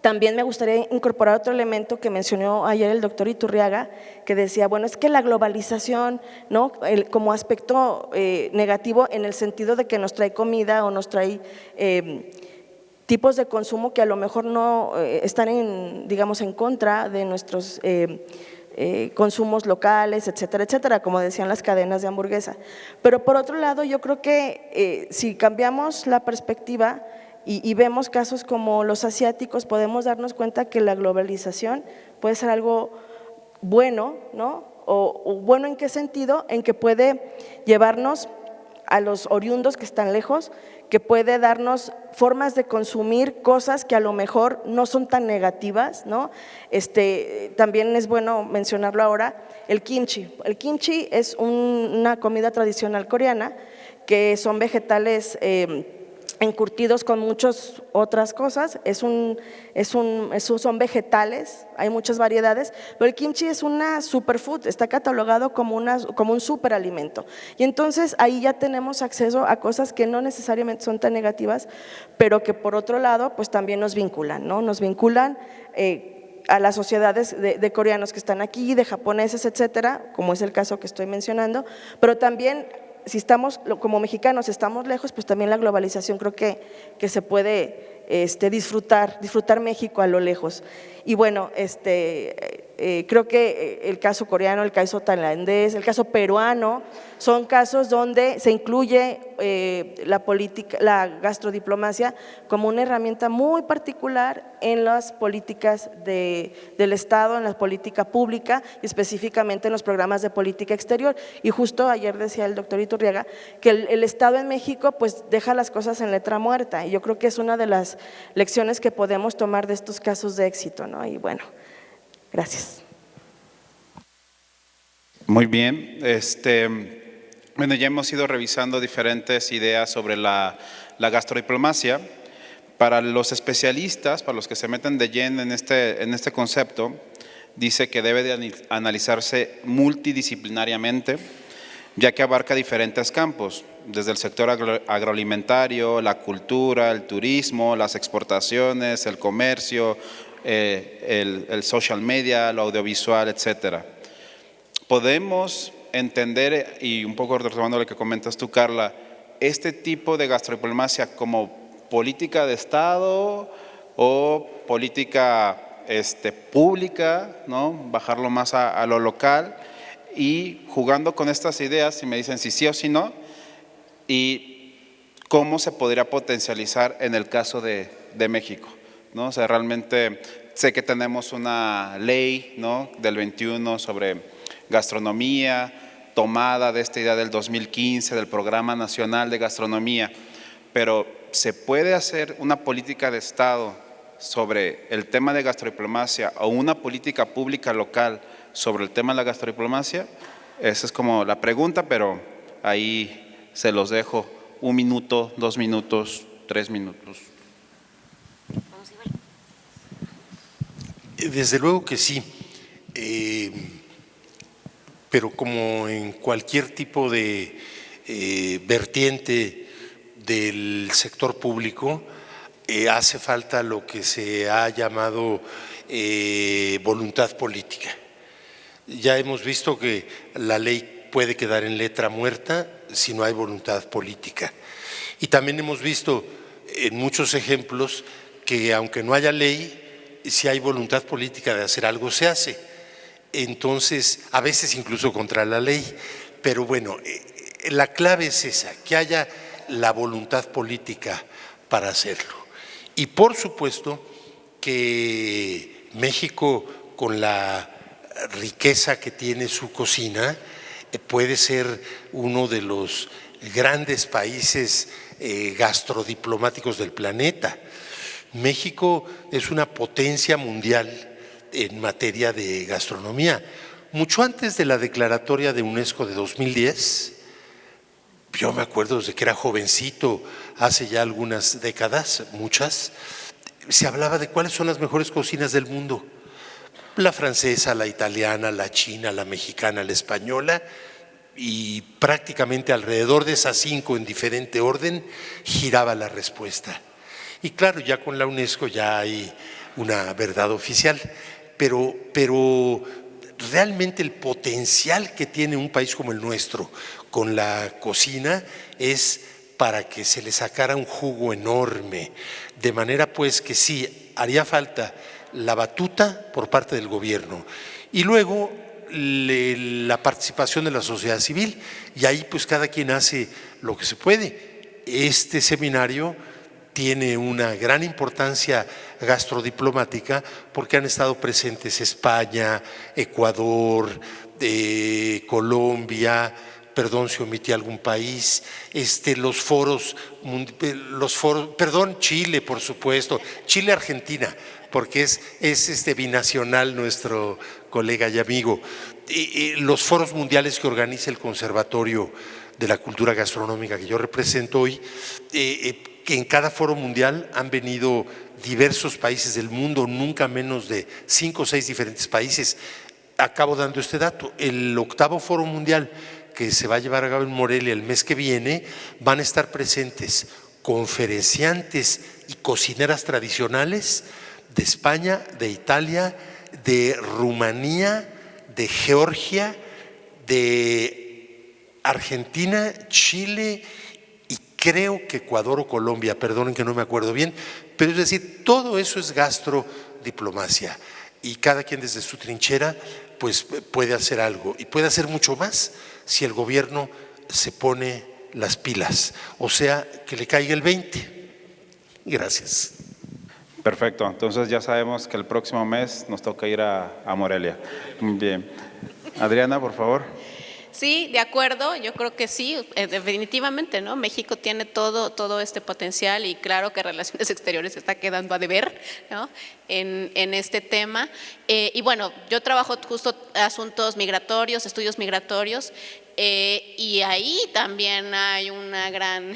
también me gustaría incorporar otro elemento que mencionó ayer el doctor Iturriaga, que decía, bueno, es que la globalización, ¿no? Como aspecto negativo en el sentido de que nos trae comida o nos trae tipos de consumo que a lo mejor no están digamos, en contra de nuestros consumos locales, etcétera, etcétera, como decían las cadenas de hamburguesa. Pero por otro lado, yo creo que si cambiamos la perspectiva y vemos casos como los asiáticos, podemos darnos cuenta que la globalización puede ser algo bueno, ¿no? O bueno, ¿en qué sentido? En que puede llevarnos a los oriundos que están lejos, que puede darnos formas de consumir cosas que a lo mejor no son tan negativas, ¿no? También es bueno mencionarlo ahora, el kimchi. El kimchi es una comida tradicional coreana, que son vegetales encurtidos con muchas otras cosas, son vegetales, hay muchas variedades, pero el kimchi es una superfood, está catalogado como un superalimento. Y entonces ahí ya tenemos acceso a cosas que no necesariamente son tan negativas, pero que por otro lado pues también nos vinculan, ¿no? Nos vinculan a las sociedades de coreanos que están aquí, de japoneses, etcétera, como es el caso que estoy mencionando, pero también si estamos, como mexicanos estamos lejos, pues también la globalización creo que se puede disfrutar México a lo lejos. Y bueno, creo que el caso coreano, el caso tailandés, el caso peruano, son casos donde se incluye la gastrodiplomacia como una herramienta muy particular en las políticas del Estado, en la política pública y específicamente en los programas de política exterior. Y justo ayer decía el doctor Iturriaga que el Estado en México pues deja las cosas en letra muerta, y yo creo que es una de las lecciones que podemos tomar de estos casos de éxito, ¿no? Y bueno, gracias. Muy bien, bueno, ya hemos ido revisando diferentes ideas sobre la gastrodiplomacia. Para los especialistas, para los que se meten de lleno en este concepto, dice que debe de analizarse multidisciplinariamente, ya que abarca diferentes campos, desde el sector agroalimentario, la cultura, el turismo, las exportaciones, el comercio, el social media, lo audiovisual, etcétera. Podemos entender, y un poco retomando lo que comentas tú, Carla, este tipo de gastrodiplomacia como política de Estado o política pública, ¿no? Bajarlo más a lo local, y jugando con estas ideas, si me dicen si sí o si no, y cómo se podría potencializar en el caso de México, ¿no? O sea, realmente sé que tenemos una ley, ¿no? del 21 sobre gastronomía, tomada de esta idea del 2015, del Programa Nacional de Gastronomía, pero ¿se puede hacer una política de Estado sobre el tema de gastrodiplomacia o una política pública local sobre el tema de la gastrodiplomacia? Esa es como la pregunta, pero ahí se los dejo. 1 minuto, 2 minutos, 3 minutos. Desde luego que sí, pero como en cualquier tipo de vertiente del sector público, hace falta lo que se ha llamado voluntad política. Ya hemos visto que la ley puede quedar en letra muerta si no hay voluntad política. Y también hemos visto en muchos ejemplos que aunque no haya ley, si hay voluntad política de hacer algo, se hace. Entonces, a veces incluso contra la ley. Pero bueno, la clave es esa, que haya la voluntad política para hacerlo. Y por supuesto que México, con la riqueza que tiene su cocina, puede ser uno de los grandes países gastrodiplomáticos del planeta. México es una potencia mundial en materia de gastronomía. Mucho antes de la declaratoria de UNESCO de 2010, yo me acuerdo desde que era jovencito, hace ya algunas décadas, muchas, se hablaba de cuáles son las mejores cocinas del mundo. La francesa, la italiana, la china, la mexicana, la española, y prácticamente alrededor de esas 5 en diferente orden giraba la respuesta. Y claro, ya con la UNESCO ya hay una verdad oficial, pero realmente el potencial que tiene un país como el nuestro con la cocina es para que se le sacara un jugo enorme, de manera pues que sí, haría falta la batuta por parte del gobierno y luego la participación de la sociedad civil, y ahí pues cada quien hace lo que se puede. Este seminario tiene una gran importancia gastrodiplomática porque han estado presentes España, Ecuador, Colombia, perdón si omití algún país, los foros, perdón, Chile, por supuesto, Chile-Argentina, porque es binacional nuestro colega y amigo, los foros mundiales que organiza el Conservatorio de la Cultura Gastronómica que yo represento hoy, que en cada foro mundial han venido diversos países del mundo, nunca menos de 5 o 6 diferentes países. Acabo dando este dato, el 8º foro mundial que se va a llevar a cabo en Morelia el mes que viene, van a estar presentes conferenciantes y cocineras tradicionales de España, de Italia, de Rumanía, de Georgia, de Argentina, Chile y creo que Ecuador o Colombia, perdonen que no me acuerdo bien, pero es decir, todo eso es gastrodiplomacia y cada quien desde su trinchera pues puede hacer algo y puede hacer mucho más si el gobierno se pone las pilas, o sea, que le caiga el 20. Gracias. Perfecto, entonces ya sabemos que el próximo mes nos toca ir a Morelia. Bien. Adriana, por favor. Sí, de acuerdo, yo creo que sí, definitivamente, ¿no? México tiene todo este potencial y claro que Relaciones Exteriores está quedando a deber, ¿no? En este tema. Y bueno, yo trabajo justo asuntos migratorios, estudios migratorios, y ahí también hay una gran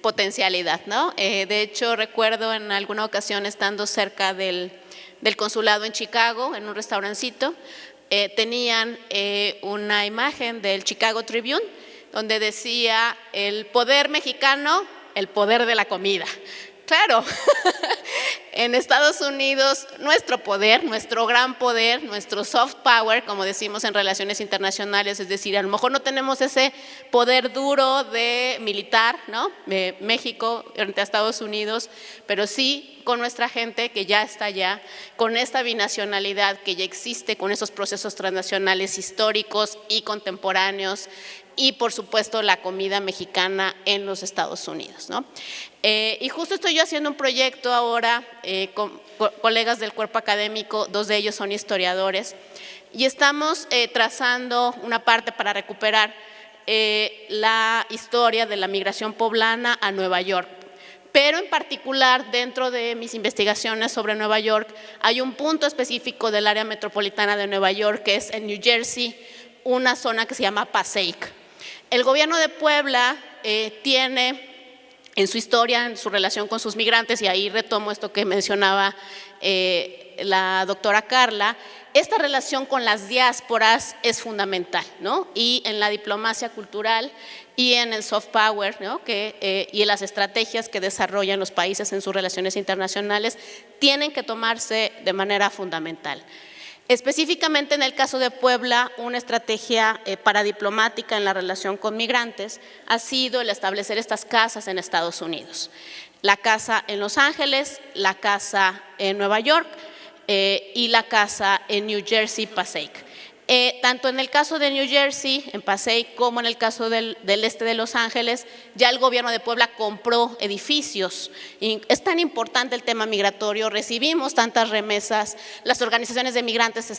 potencialidad, ¿no? De hecho, recuerdo en alguna ocasión estando cerca del consulado en Chicago, en un restaurancito, tenían una imagen del Chicago Tribune donde decía el poder mexicano, el poder de la comida. Claro, en Estados Unidos nuestro poder, nuestro gran poder, nuestro soft power, como decimos en relaciones internacionales, es decir, a lo mejor no tenemos ese poder duro de militar, ¿no? De México frente a Estados Unidos, pero sí con nuestra gente que ya está allá, con esta binacionalidad que ya existe, con esos procesos transnacionales históricos y contemporáneos, y por supuesto la comida mexicana en los Estados Unidos, ¿no? Y justo estoy yo haciendo un proyecto ahora con colegas del cuerpo académico, 2 de ellos son historiadores, y estamos trazando una parte para recuperar la historia de la migración poblana a Nueva York. Pero en particular dentro de mis investigaciones sobre Nueva York hay un punto específico del área metropolitana de Nueva York que es en New Jersey, una zona que se llama Passaic. El gobierno de Puebla tiene en su historia, en su relación con sus migrantes, y ahí retomo esto que mencionaba la doctora Carla, esta relación con las diásporas es fundamental, ¿no? Y en la diplomacia cultural y en el soft power, ¿no? Y en las estrategias que desarrollan los países en sus relaciones internacionales tienen que tomarse de manera fundamental. Específicamente en el caso de Puebla, una estrategia paradiplomática en la relación con migrantes ha sido el establecer estas casas en Estados Unidos. La casa en Los Ángeles, la casa en Nueva York y la casa en New Jersey, Passaic. Tanto en el caso de New Jersey, en Passaic, como en el caso del este de Los Ángeles, ya el gobierno de Puebla compró edificios. Y es tan importante el tema migratorio, recibimos tantas remesas, las organizaciones de migrantes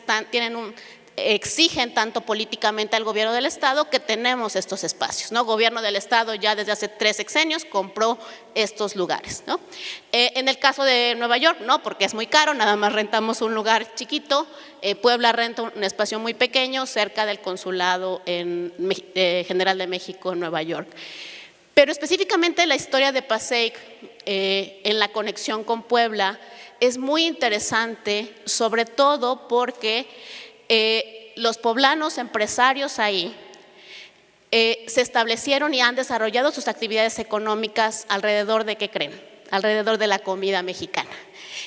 exigen tanto políticamente al gobierno del Estado que tenemos estos espacios, ¿no? El gobierno del Estado ya desde hace 3 sexenios compró estos lugares, ¿no? En el caso de Nueva York, no, porque es muy caro, nada más rentamos un lugar chiquito. Puebla renta un espacio muy pequeño cerca del Consulado General de México en Nueva York. Pero específicamente la historia de Passaic en la conexión con Puebla es muy interesante, sobre todo porque los poblanos empresarios ahí se establecieron y han desarrollado sus actividades económicas alrededor de, ¿qué creen? Alrededor de la comida mexicana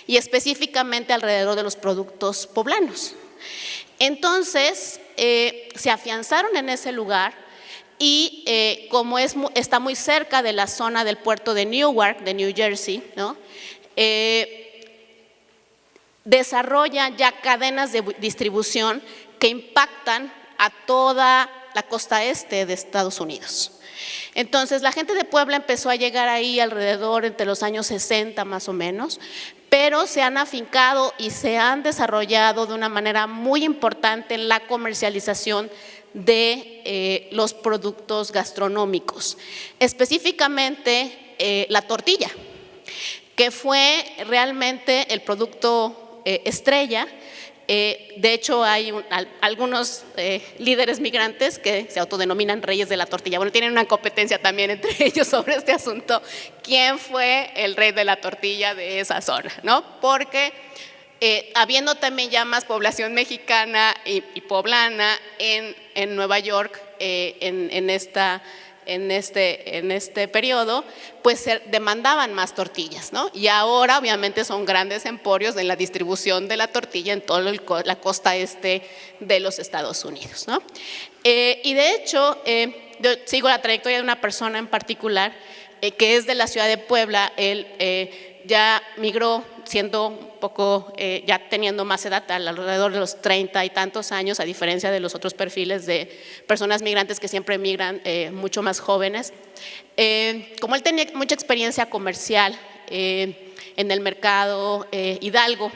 y específicamente alrededor de los productos poblanos. Entonces, se afianzaron en ese lugar y como está muy cerca de la zona del puerto de Newark, de New Jersey, ¿no? Desarrollan ya cadenas de distribución que impactan a toda la costa este de Estados Unidos. Entonces la gente de Puebla empezó a llegar ahí alrededor entre los años 60 más o menos, pero se han afincado y se han desarrollado de una manera muy importante en la comercialización de los productos gastronómicos, específicamente la tortilla, que fue realmente el producto estrella. De hecho, hay algunos líderes migrantes que se autodenominan reyes de la tortilla. Bueno, tienen una competencia también entre ellos sobre este asunto. ¿Quién fue el rey de la tortilla de esa zona? ¿No? Porque habiendo también ya más población mexicana y poblana en Nueva York en este periodo, pues se demandaban más tortillas, ¿no? Y ahora obviamente son grandes emporios en la distribución de la tortilla en toda la costa este de los Estados Unidos, ¿no? Y de hecho, yo sigo la trayectoria de una persona en particular que es de la ciudad de Puebla. Él ya migró siendo un poco, ya teniendo más edad, alrededor de los 30 y tantos años, a diferencia de los otros perfiles de personas migrantes que siempre migran mucho más jóvenes. Como él tenía mucha experiencia comercial en el mercado Hidalgo,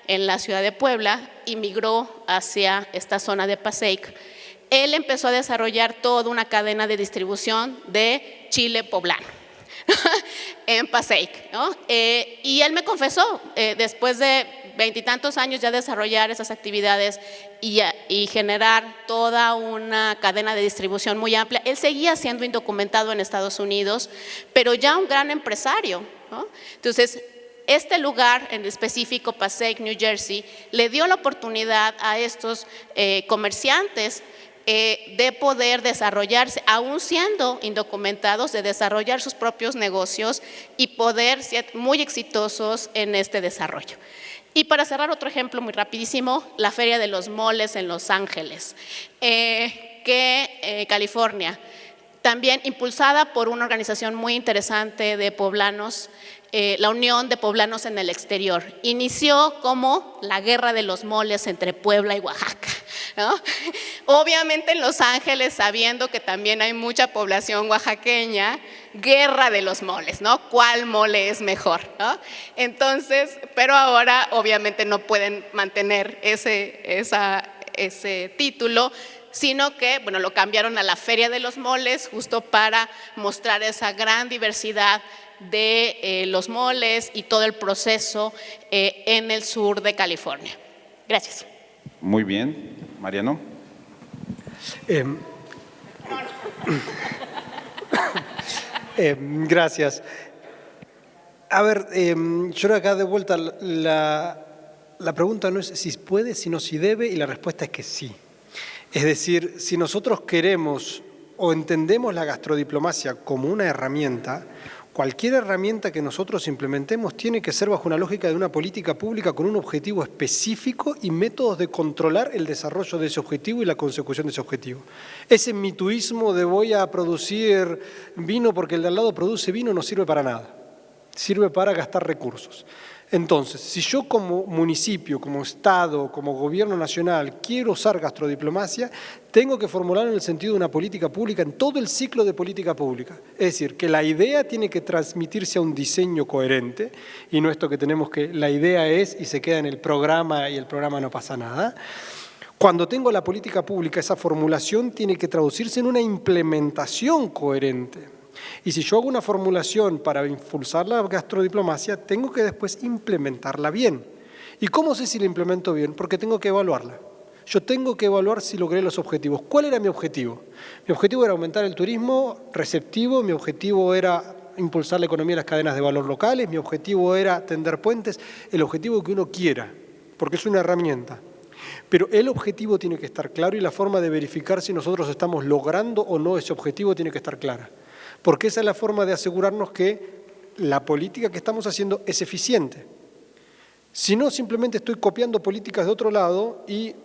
en la ciudad de Puebla, y migró hacia esta zona de Passaic, él empezó a desarrollar toda una cadena de distribución de chile poblano en Passaic, ¿no? Y él me confesó, después de 20 y tantos años ya desarrollar esas actividades y generar toda una cadena de distribución muy amplia, él seguía siendo indocumentado en Estados Unidos, pero ya un gran empresario, ¿no? Entonces, este lugar en específico, Passaic, New Jersey, le dio la oportunidad a estos comerciantes de poder desarrollarse, aún siendo indocumentados, de desarrollar sus propios negocios y poder ser muy exitosos en este desarrollo. Y para cerrar, otro ejemplo muy rapidísimo, la Feria de los Moles en Los Ángeles, California, también impulsada por una organización muy interesante de poblanos, la Unión de Poblanos en el Exterior. Inició como la guerra de los moles entre Puebla y Oaxaca, ¿no? Obviamente en Los Ángeles, sabiendo que también hay mucha población oaxaqueña, guerra de los moles, ¿no? ¿Cuál mole es mejor, ¿no? Entonces, pero ahora obviamente no pueden mantener ese título, sino que, bueno, lo cambiaron a la Feria de los Moles justo para mostrar esa gran diversidad de los moles y todo el proceso en el sur de California. Gracias. Muy bien. Mariano. Gracias. A ver, yo acá de vuelta la pregunta no es si puede, sino si debe, y la respuesta es que sí. Es decir, si nosotros queremos o entendemos la gastrodiplomacia como una herramienta, cualquier herramienta que nosotros implementemos tiene que ser bajo una lógica de una política pública con un objetivo específico y métodos de controlar el desarrollo de ese objetivo y la consecución de ese objetivo. Ese mituísmo de voy a producir vino porque el de al lado produce vino no sirve para nada, sirve para gastar recursos. Entonces, si yo como municipio, como Estado, como gobierno nacional quiero usar gastrodiplomacia, tengo que formularlo en el sentido de una política pública, en todo el ciclo de política pública. Es decir, que la idea tiene que transmitirse a un diseño coherente, y no esto que tenemos que la idea es y se queda en el programa y el programa no pasa nada. Cuando tengo la política pública, esa formulación tiene que traducirse en una implementación coherente. Y si yo hago una formulación para impulsar la gastrodiplomacia, tengo que después implementarla bien. ¿Y cómo sé si la implemento bien? Porque tengo que evaluarla. Yo tengo que evaluar si logré los objetivos. ¿Cuál era mi objetivo? Mi objetivo era aumentar el turismo receptivo, mi objetivo era impulsar la economía de las cadenas de valor locales, mi objetivo era tender puentes, el objetivo que uno quiera, porque es una herramienta. Pero el objetivo tiene que estar claro y la forma de verificar si nosotros estamos logrando o no ese objetivo tiene que estar clara. Porque esa es la forma de asegurarnos que la política que estamos haciendo es eficiente. Si no, simplemente estoy copiando políticas de otro lado y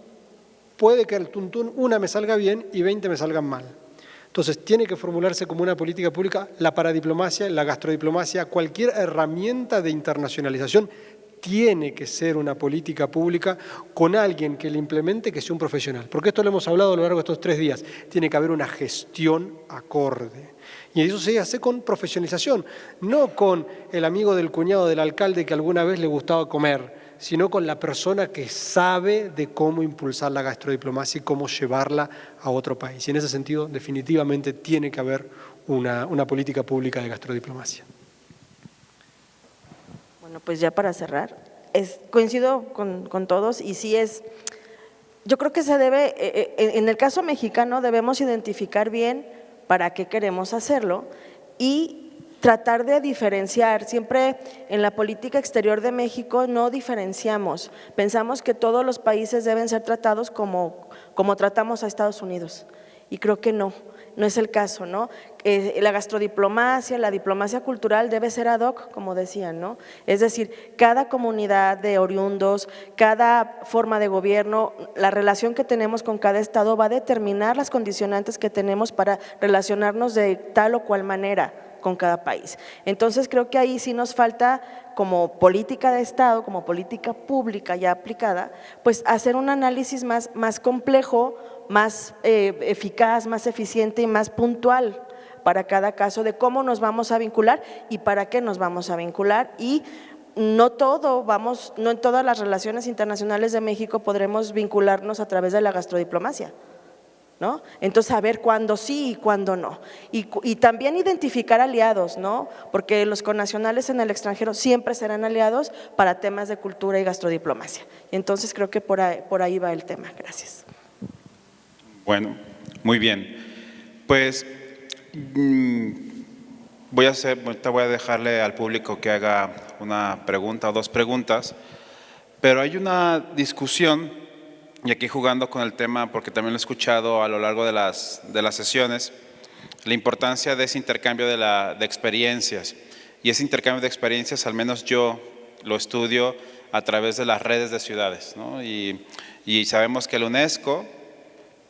puede que al tuntún una me salga bien y 20 me salgan mal. Entonces, tiene que formularse como una política pública la paradiplomacia, la gastrodiplomacia, cualquier herramienta de internacionalización tiene que ser una política pública con alguien que la implemente que sea un profesional. Porque esto lo hemos hablado a lo largo de estos 3 días. Tiene que haber una gestión acorde. Y eso se hace con profesionalización, no con el amigo del cuñado del alcalde que alguna vez le gustaba comer, sino con la persona que sabe de cómo impulsar la gastrodiplomacia y cómo llevarla a otro país. Y en ese sentido, definitivamente, tiene que haber una política pública de gastrodiplomacia. Bueno, pues ya para cerrar, coincido con todos y sí yo creo que se debe, en el caso mexicano debemos identificar bien para qué queremos hacerlo y tratar de diferenciar. Siempre en la política exterior de México no diferenciamos, pensamos que todos los países deben ser tratados como tratamos a Estados Unidos y creo que no es el caso, ¿no? La gastrodiplomacia, la diplomacia cultural debe ser ad hoc, como decían, ¿no? Es decir, cada comunidad de oriundos, cada forma de gobierno, la relación que tenemos con cada estado va a determinar las condicionantes que tenemos para relacionarnos de tal o cual manera con cada país. Entonces creo que ahí sí nos falta como política de Estado, como política pública ya aplicada, pues hacer un análisis más complejo, más eficaz, más eficiente y más puntual para cada caso de cómo nos vamos a vincular y para qué nos vamos a vincular. Y no en todas las relaciones internacionales de México podremos vincularnos a través de la gastrodiplomacia, ¿no? Entonces, saber cuándo sí y cuándo no. Y también identificar aliados, ¿no? Porque los connacionales en el extranjero siempre serán aliados para temas de cultura y gastrodiplomacia. Y entonces creo que por ahí va el tema. Gracias. Bueno, muy bien. Pues voy a dejarle al público que haga una pregunta o 2 preguntas, pero hay una discusión, y aquí jugando con el tema, porque también lo he escuchado a lo largo de las sesiones, la importancia de ese intercambio de experiencias. Y ese intercambio de experiencias, al menos yo lo estudio a través de las redes de ciudades, ¿no? Y sabemos que la UNESCO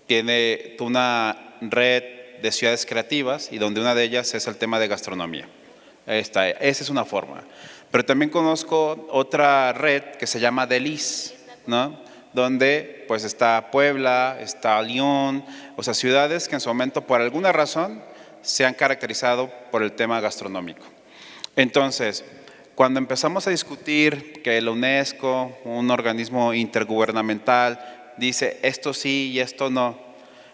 tiene una red de ciudades creativas y donde una de ellas es el tema de gastronomía. Esa es una forma. Pero también conozco otra red que se llama Delis, ¿no? Donde pues está Puebla, está León, o sea, ciudades que en su momento por alguna razón se han caracterizado por el tema gastronómico. Entonces, cuando empezamos a discutir que la UNESCO, un organismo intergubernamental, dice esto sí y esto no,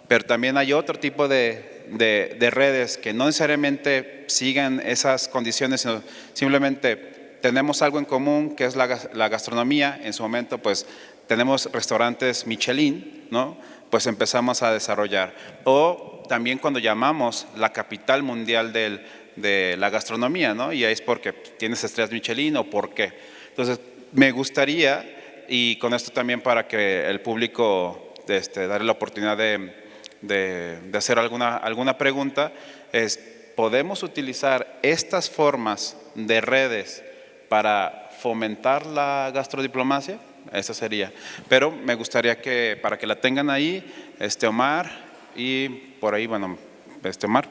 pero también hay otro tipo de redes que no necesariamente sigan esas condiciones, sino simplemente tenemos algo en común que es la gastronomía. En su momento pues tenemos restaurantes Michelin, ¿no? Pues empezamos a desarrollar. O también cuando llamamos la capital mundial de la gastronomía, ¿no? Y ahí es porque tienes estrellas Michelin o por qué. Entonces me gustaría y con esto también para que el público darle la oportunidad de hacer alguna pregunta, ¿podemos utilizar estas formas de redes para fomentar la gastrodiplomacia? Esa sería. Pero me gustaría que, para que la tengan ahí, Omar, y por ahí, bueno, Omar.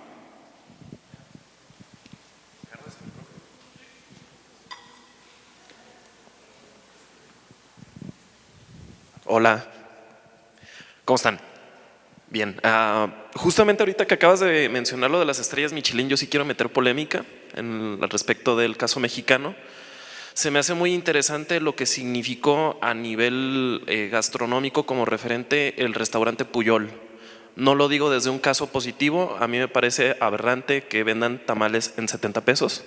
Hola, ¿cómo están? Bien, justamente ahorita que acabas de mencionar lo de las estrellas Michelin, yo sí quiero meter polémica al respecto del caso mexicano. Se me hace muy interesante lo que significó a nivel gastronómico como referente el restaurante Pujol. No lo digo desde un caso positivo, a mí me parece aberrante que vendan tamales en 70 pesos.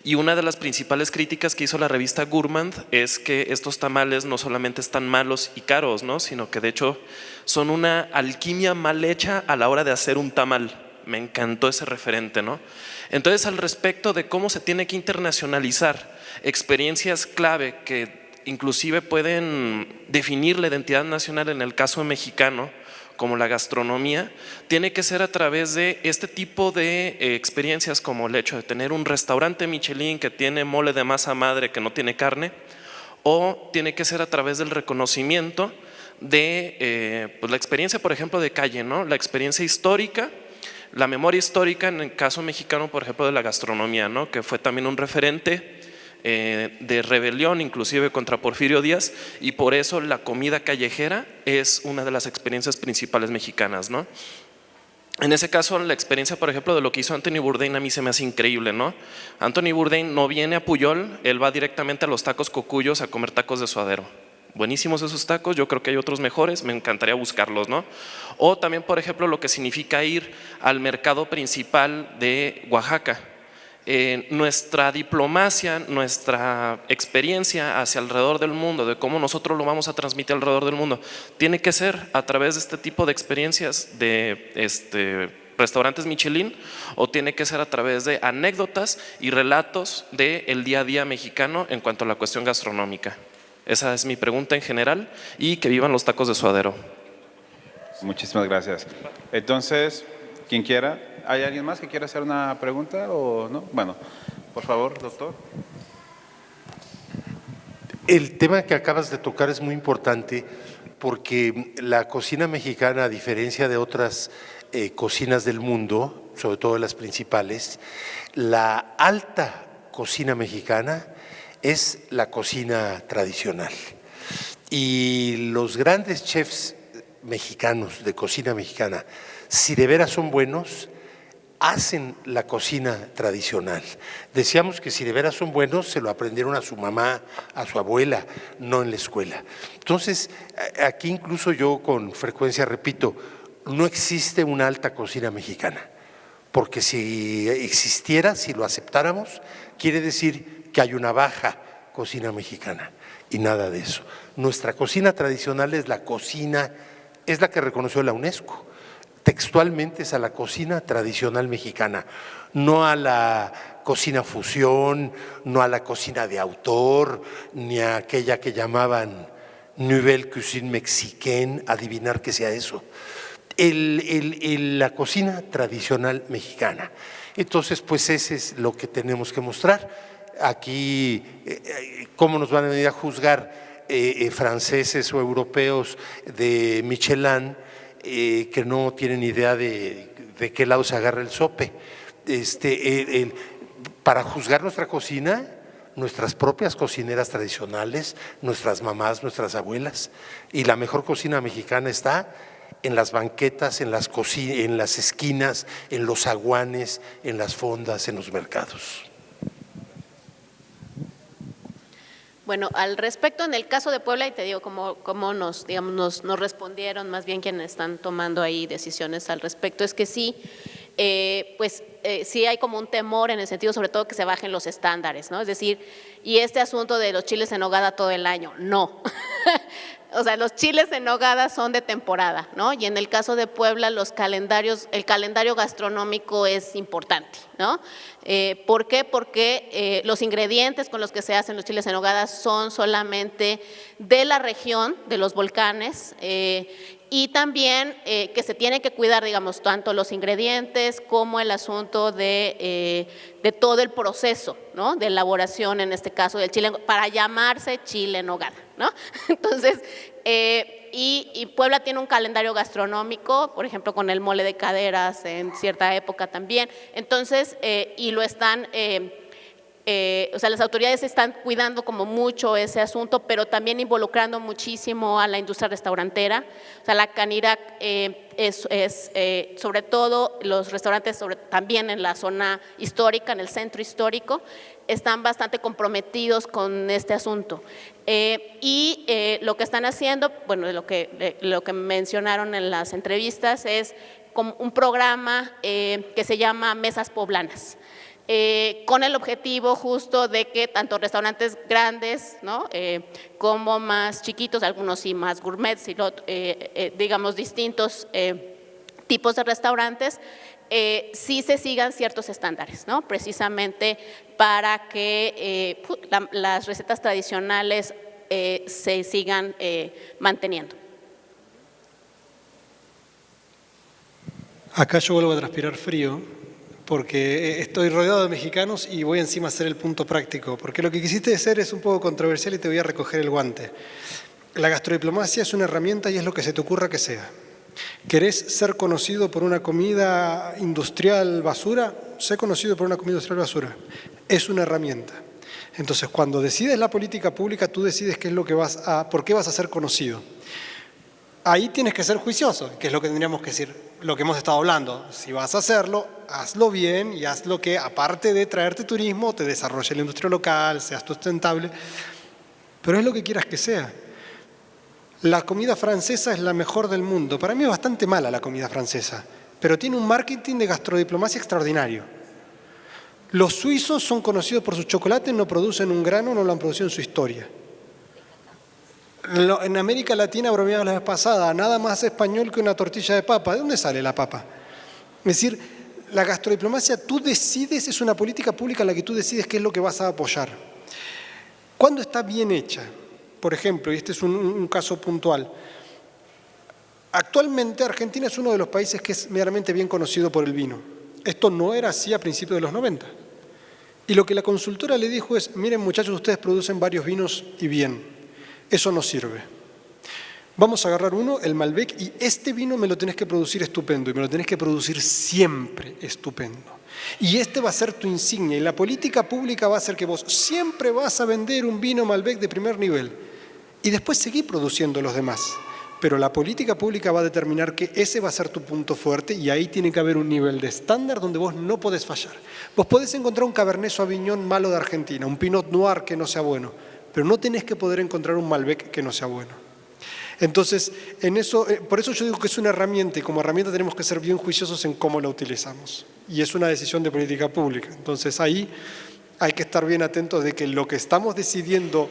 Y una de las principales críticas que hizo la revista Gourmand es que estos tamales no solamente están malos y caros, ¿no?, sino que de hecho son una alquimia mal hecha a la hora de hacer un tamal. Me encantó ese referente, ¿no? Entonces, al respecto de cómo se tiene que internacionalizar experiencias clave que inclusive pueden definir la identidad nacional en el caso mexicano, como la gastronomía, tiene que ser a través de este tipo de experiencias, como el hecho de tener un restaurante Michelin que tiene mole de masa madre que no tiene carne, o tiene que ser a través del reconocimiento de pues la experiencia, por ejemplo, de calle, ¿no? La experiencia histórica, la memoria histórica en el caso mexicano, por ejemplo, de la gastronomía, ¿no?, que fue también un referente de rebelión inclusive contra Porfirio Díaz, y por eso la comida callejera es una de las experiencias principales mexicanas, ¿no? En ese caso, la experiencia, por ejemplo, de lo que hizo Anthony Bourdain a mí se me hace increíble, ¿no? Anthony Bourdain no viene a Pujol, él va directamente a los tacos Cocuyos a comer tacos de suadero. Buenísimos esos tacos, yo creo que hay otros mejores, me encantaría buscarlos, ¿no? O también, por ejemplo, lo que significa ir al mercado principal de Oaxaca. Nuestra diplomacia, nuestra experiencia hacia alrededor del mundo, de cómo nosotros lo vamos a transmitir alrededor del mundo, tiene que ser a través de este tipo de experiencias de restaurantes Michelin, o tiene que ser a través de anécdotas y relatos del día a día mexicano en cuanto a la cuestión gastronómica. Esa es mi pregunta en general, y que vivan los tacos de suadero. Muchísimas gracias. Entonces, quien quiera. ¿Hay alguien más que quiera hacer una pregunta o no? Bueno, por favor, doctor. El tema que acabas de tocar es muy importante porque la cocina mexicana, a diferencia de otras cocinas del mundo, sobre todo las principales, la alta cocina mexicana es la cocina tradicional. Y los grandes chefs mexicanos de cocina mexicana, si de veras son buenos, hacen la cocina tradicional. Decíamos que si de veras son buenos, se lo aprendieron a su mamá, a su abuela, no en la escuela. Entonces, aquí incluso yo con frecuencia repito, no existe una alta cocina mexicana, porque si existiera, si lo aceptáramos, quiere decir que hay una baja cocina mexicana, y nada de eso. Nuestra cocina tradicional es la cocina, es la que reconoció la UNESCO. Textualmente es a la cocina tradicional mexicana, no a la cocina fusión, no a la cocina de autor, ni a aquella que llamaban Nouvelle Cuisine Mexicaine, adivinar que sea eso. La cocina tradicional mexicana. Entonces, pues ese es lo que tenemos que mostrar. Aquí, ¿cómo nos van a venir a juzgar franceses o europeos de Michelin que no tienen idea de qué lado se agarra el sope? Para juzgar nuestra cocina, nuestras propias cocineras tradicionales, nuestras mamás, nuestras abuelas, y la mejor cocina mexicana está en las banquetas, en las esquinas, en los zaguanes, en las fondas, en los mercados. Bueno, al respecto, en el caso de Puebla, y te digo cómo nos respondieron más bien quienes están tomando ahí decisiones al respecto, es que sí, sí hay como un temor en el sentido sobre todo que se bajen los estándares, ¿no? Es decir, y este asunto de los chiles en nogada todo el año, no. O sea, los chiles en nogada son de temporada, ¿no? Y en el caso de Puebla, el calendario gastronómico es importante, ¿no? ¿Por qué? Porque los ingredientes con los que se hacen los chiles en nogada son solamente de la región, de los volcanes, y también que se tiene que cuidar, digamos, tanto los ingredientes como el asunto de todo el proceso, ¿no? De elaboración, en este caso del chile, para llamarse chile en nogada, ¿no? Entonces, y Puebla tiene un calendario gastronómico, por ejemplo, con el mole de caderas en cierta época también. Entonces, y lo están… o sea, las autoridades están cuidando como mucho ese asunto, pero también involucrando muchísimo a la industria restaurantera. O sea, la Canirac sobre todo los restaurantes, también en la zona histórica, en el centro histórico, están bastante comprometidos con este asunto. Lo que están haciendo, bueno, lo que mencionaron en las entrevistas es como un programa que se llama Mesas Poblanas. Con el objetivo justo de que tanto restaurantes grandes, ¿no? Como más chiquitos, algunos sí más gourmets, digamos distintos tipos de restaurantes, sí se sigan ciertos estándares, ¿no? Precisamente para que las recetas tradicionales se sigan manteniendo. Acá yo vuelvo a transpirar frío, porque estoy rodeado de mexicanos y voy encima a hacer el punto práctico, porque lo que quisiste hacer es un poco controversial y te voy a recoger el guante. La gastrodiplomacia es una herramienta y es lo que se te ocurra que sea. ¿Querés ser conocido por una comida industrial basura? Sé conocido por una comida industrial basura. Es una herramienta. Entonces, cuando decides la política pública, tú decides qué es lo que por qué vas a ser conocido. Ahí tienes que ser juicioso, que es lo que tendríamos que decir, lo que hemos estado hablando. Si vas a hacerlo, hazlo bien y haz lo que, aparte de traerte turismo, te desarrolle la industria local, seas sustentable, pero es lo que quieras que sea. La comida francesa es la mejor del mundo. Para mí es bastante mala la comida francesa, pero tiene un marketing de gastrodiplomacia extraordinario. Los suizos son conocidos por su chocolate, no producen un grano, no lo han producido en su historia. En América Latina, bromeaba la vez pasada, nada más español que una tortilla de papa. ¿De dónde sale la papa? Es decir, la gastrodiplomacia, tú decides, es una política pública en la que tú decides qué es lo que vas a apoyar. Cuando está bien hecha, por ejemplo, y este es un caso puntual, actualmente Argentina es uno de los países que es meramente bien conocido por el vino. Esto no era así a principios de los 90. Y lo que la consultora le dijo es, miren muchachos, ustedes producen varios vinos y bien. Eso no sirve. Vamos a agarrar uno, el Malbec, y este vino me lo tenés que producir estupendo, y me lo tenés que producir siempre estupendo. Y este va a ser tu insignia, y la política pública va a ser que vos siempre vas a vender un vino Malbec de primer nivel, y después seguir produciendo los demás. Pero la política pública va a determinar que ese va a ser tu punto fuerte, y ahí tiene que haber un nivel de estándar donde vos no podés fallar. Vos podés encontrar un Cabernet Sauvignon malo de Argentina, un Pinot Noir que no sea bueno, pero no tenés que poder encontrar un Malbec que no sea bueno. Entonces, por eso yo digo que es una herramienta y como herramienta tenemos que ser bien juiciosos en cómo la utilizamos. Y es una decisión de política pública. Entonces ahí hay que estar bien atentos de que lo que estamos decidiendo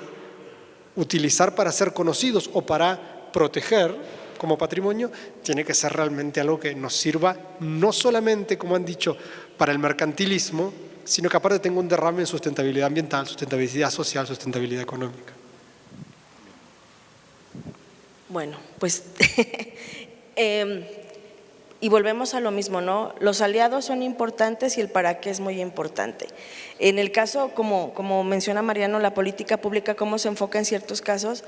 utilizar para ser conocidos o para proteger como patrimonio tiene que ser realmente algo que nos sirva no solamente, como han dicho, para el mercantilismo, sino que aparte tenga un derrame en sustentabilidad ambiental, sustentabilidad social, sustentabilidad económica. Bueno, pues y volvemos a lo mismo, ¿no? Los aliados son importantes y el para qué es muy importante. En el caso, como menciona Mariano, la política pública, cómo se enfoca en ciertos casos,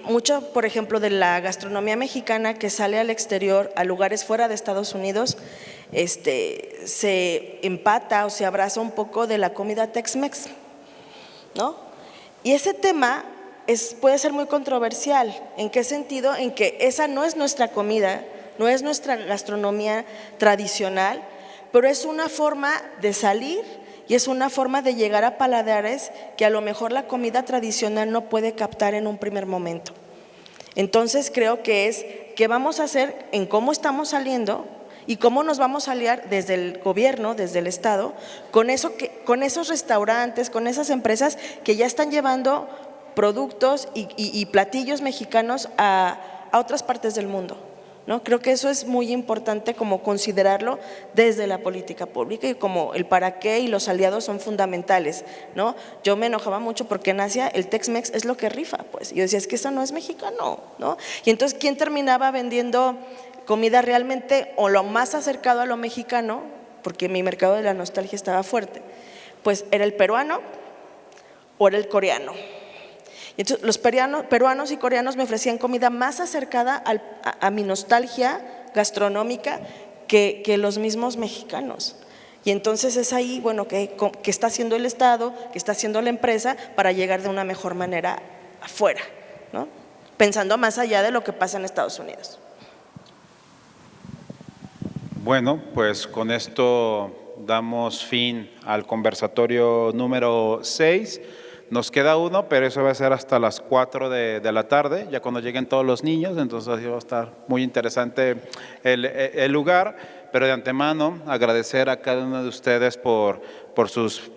mucho, por ejemplo, de la gastronomía mexicana que sale al exterior, a lugares fuera de Estados Unidos, se empata o se abraza un poco de la comida Tex-Mex, ¿no? Y ese tema puede ser muy controversial. ¿En qué sentido? En que esa no es nuestra comida, no es nuestra gastronomía tradicional, pero es una forma de salir y es una forma de llegar a paladares que a lo mejor la comida tradicional no puede captar en un primer momento. Entonces creo que es qué vamos a hacer en cómo estamos saliendo y cómo nos vamos a aliar desde el gobierno, desde el Estado, con esos restaurantes, con esas empresas que ya están llevando productos y platillos mexicanos a otras partes del mundo, ¿no? Creo que eso es muy importante como considerarlo desde la política pública y como el para qué y los aliados son fundamentales, ¿no? Yo me enojaba mucho porque en Asia el Tex-Mex es lo que rifa, pues. Y yo decía, es que eso no es mexicano, ¿no? Y entonces, ¿quién terminaba vendiendo comida realmente o lo más acercado a lo mexicano? Porque mi mercado de la nostalgia estaba fuerte. Pues era el peruano o era el coreano. Y entonces los peruanos y coreanos me ofrecían comida más acercada a mi nostalgia gastronómica que los mismos mexicanos. Y entonces es ahí, bueno, que está haciendo el Estado, que está haciendo la empresa para llegar de una mejor manera afuera, ¿no? Pensando más allá de lo que pasa en Estados Unidos. Bueno, pues con esto damos fin al conversatorio número 6. Nos queda uno, pero eso va a ser hasta las 4 de la tarde, ya cuando lleguen todos los niños, entonces va a estar muy interesante el lugar. Pero de antemano agradecer a cada uno de ustedes por sus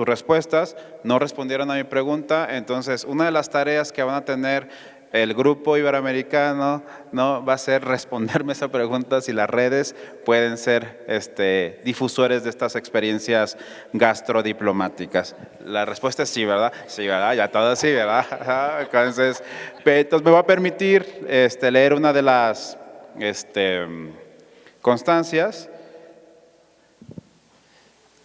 respuestas. No respondieron a mi pregunta, entonces una de las tareas que van a tener el grupo iberoamericano, ¿no?, va a ser responderme esa pregunta si las redes pueden ser difusores de estas experiencias gastrodiplomáticas. La respuesta es sí, ¿verdad? Sí, ¿verdad? Ya todo sí, ¿verdad? Entonces me va a permitir leer una de las constancias.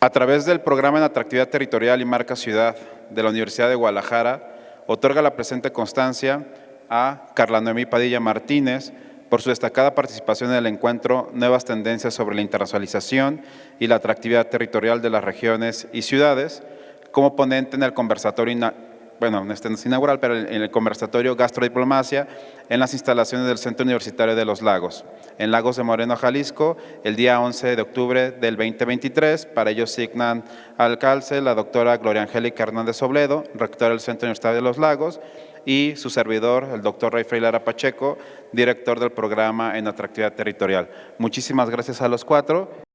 A través del Programa en Atractividad Territorial y Marca Ciudad de la Universidad de Guadalajara, otorga la presente constancia a Carla Noemí Padilla Martínez por su destacada participación en el encuentro Nuevas Tendencias sobre la Internacionalización y la Atractividad Territorial de las Regiones y Ciudades, como ponente en el conversatorio, bueno, no es inaugural, pero en el conversatorio Gastrodiplomacia en las instalaciones del Centro Universitario de los Lagos, en Lagos de Moreno, Jalisco, el día 11 de octubre del 2023. Para ello signan al calce la doctora Gloria Angélica Hernández Obledo, rectora del Centro Universitario de los Lagos, y su servidor, el doctor Ray Lara Pacheco, director del programa en Atractividad Territorial. Muchísimas gracias a los 4.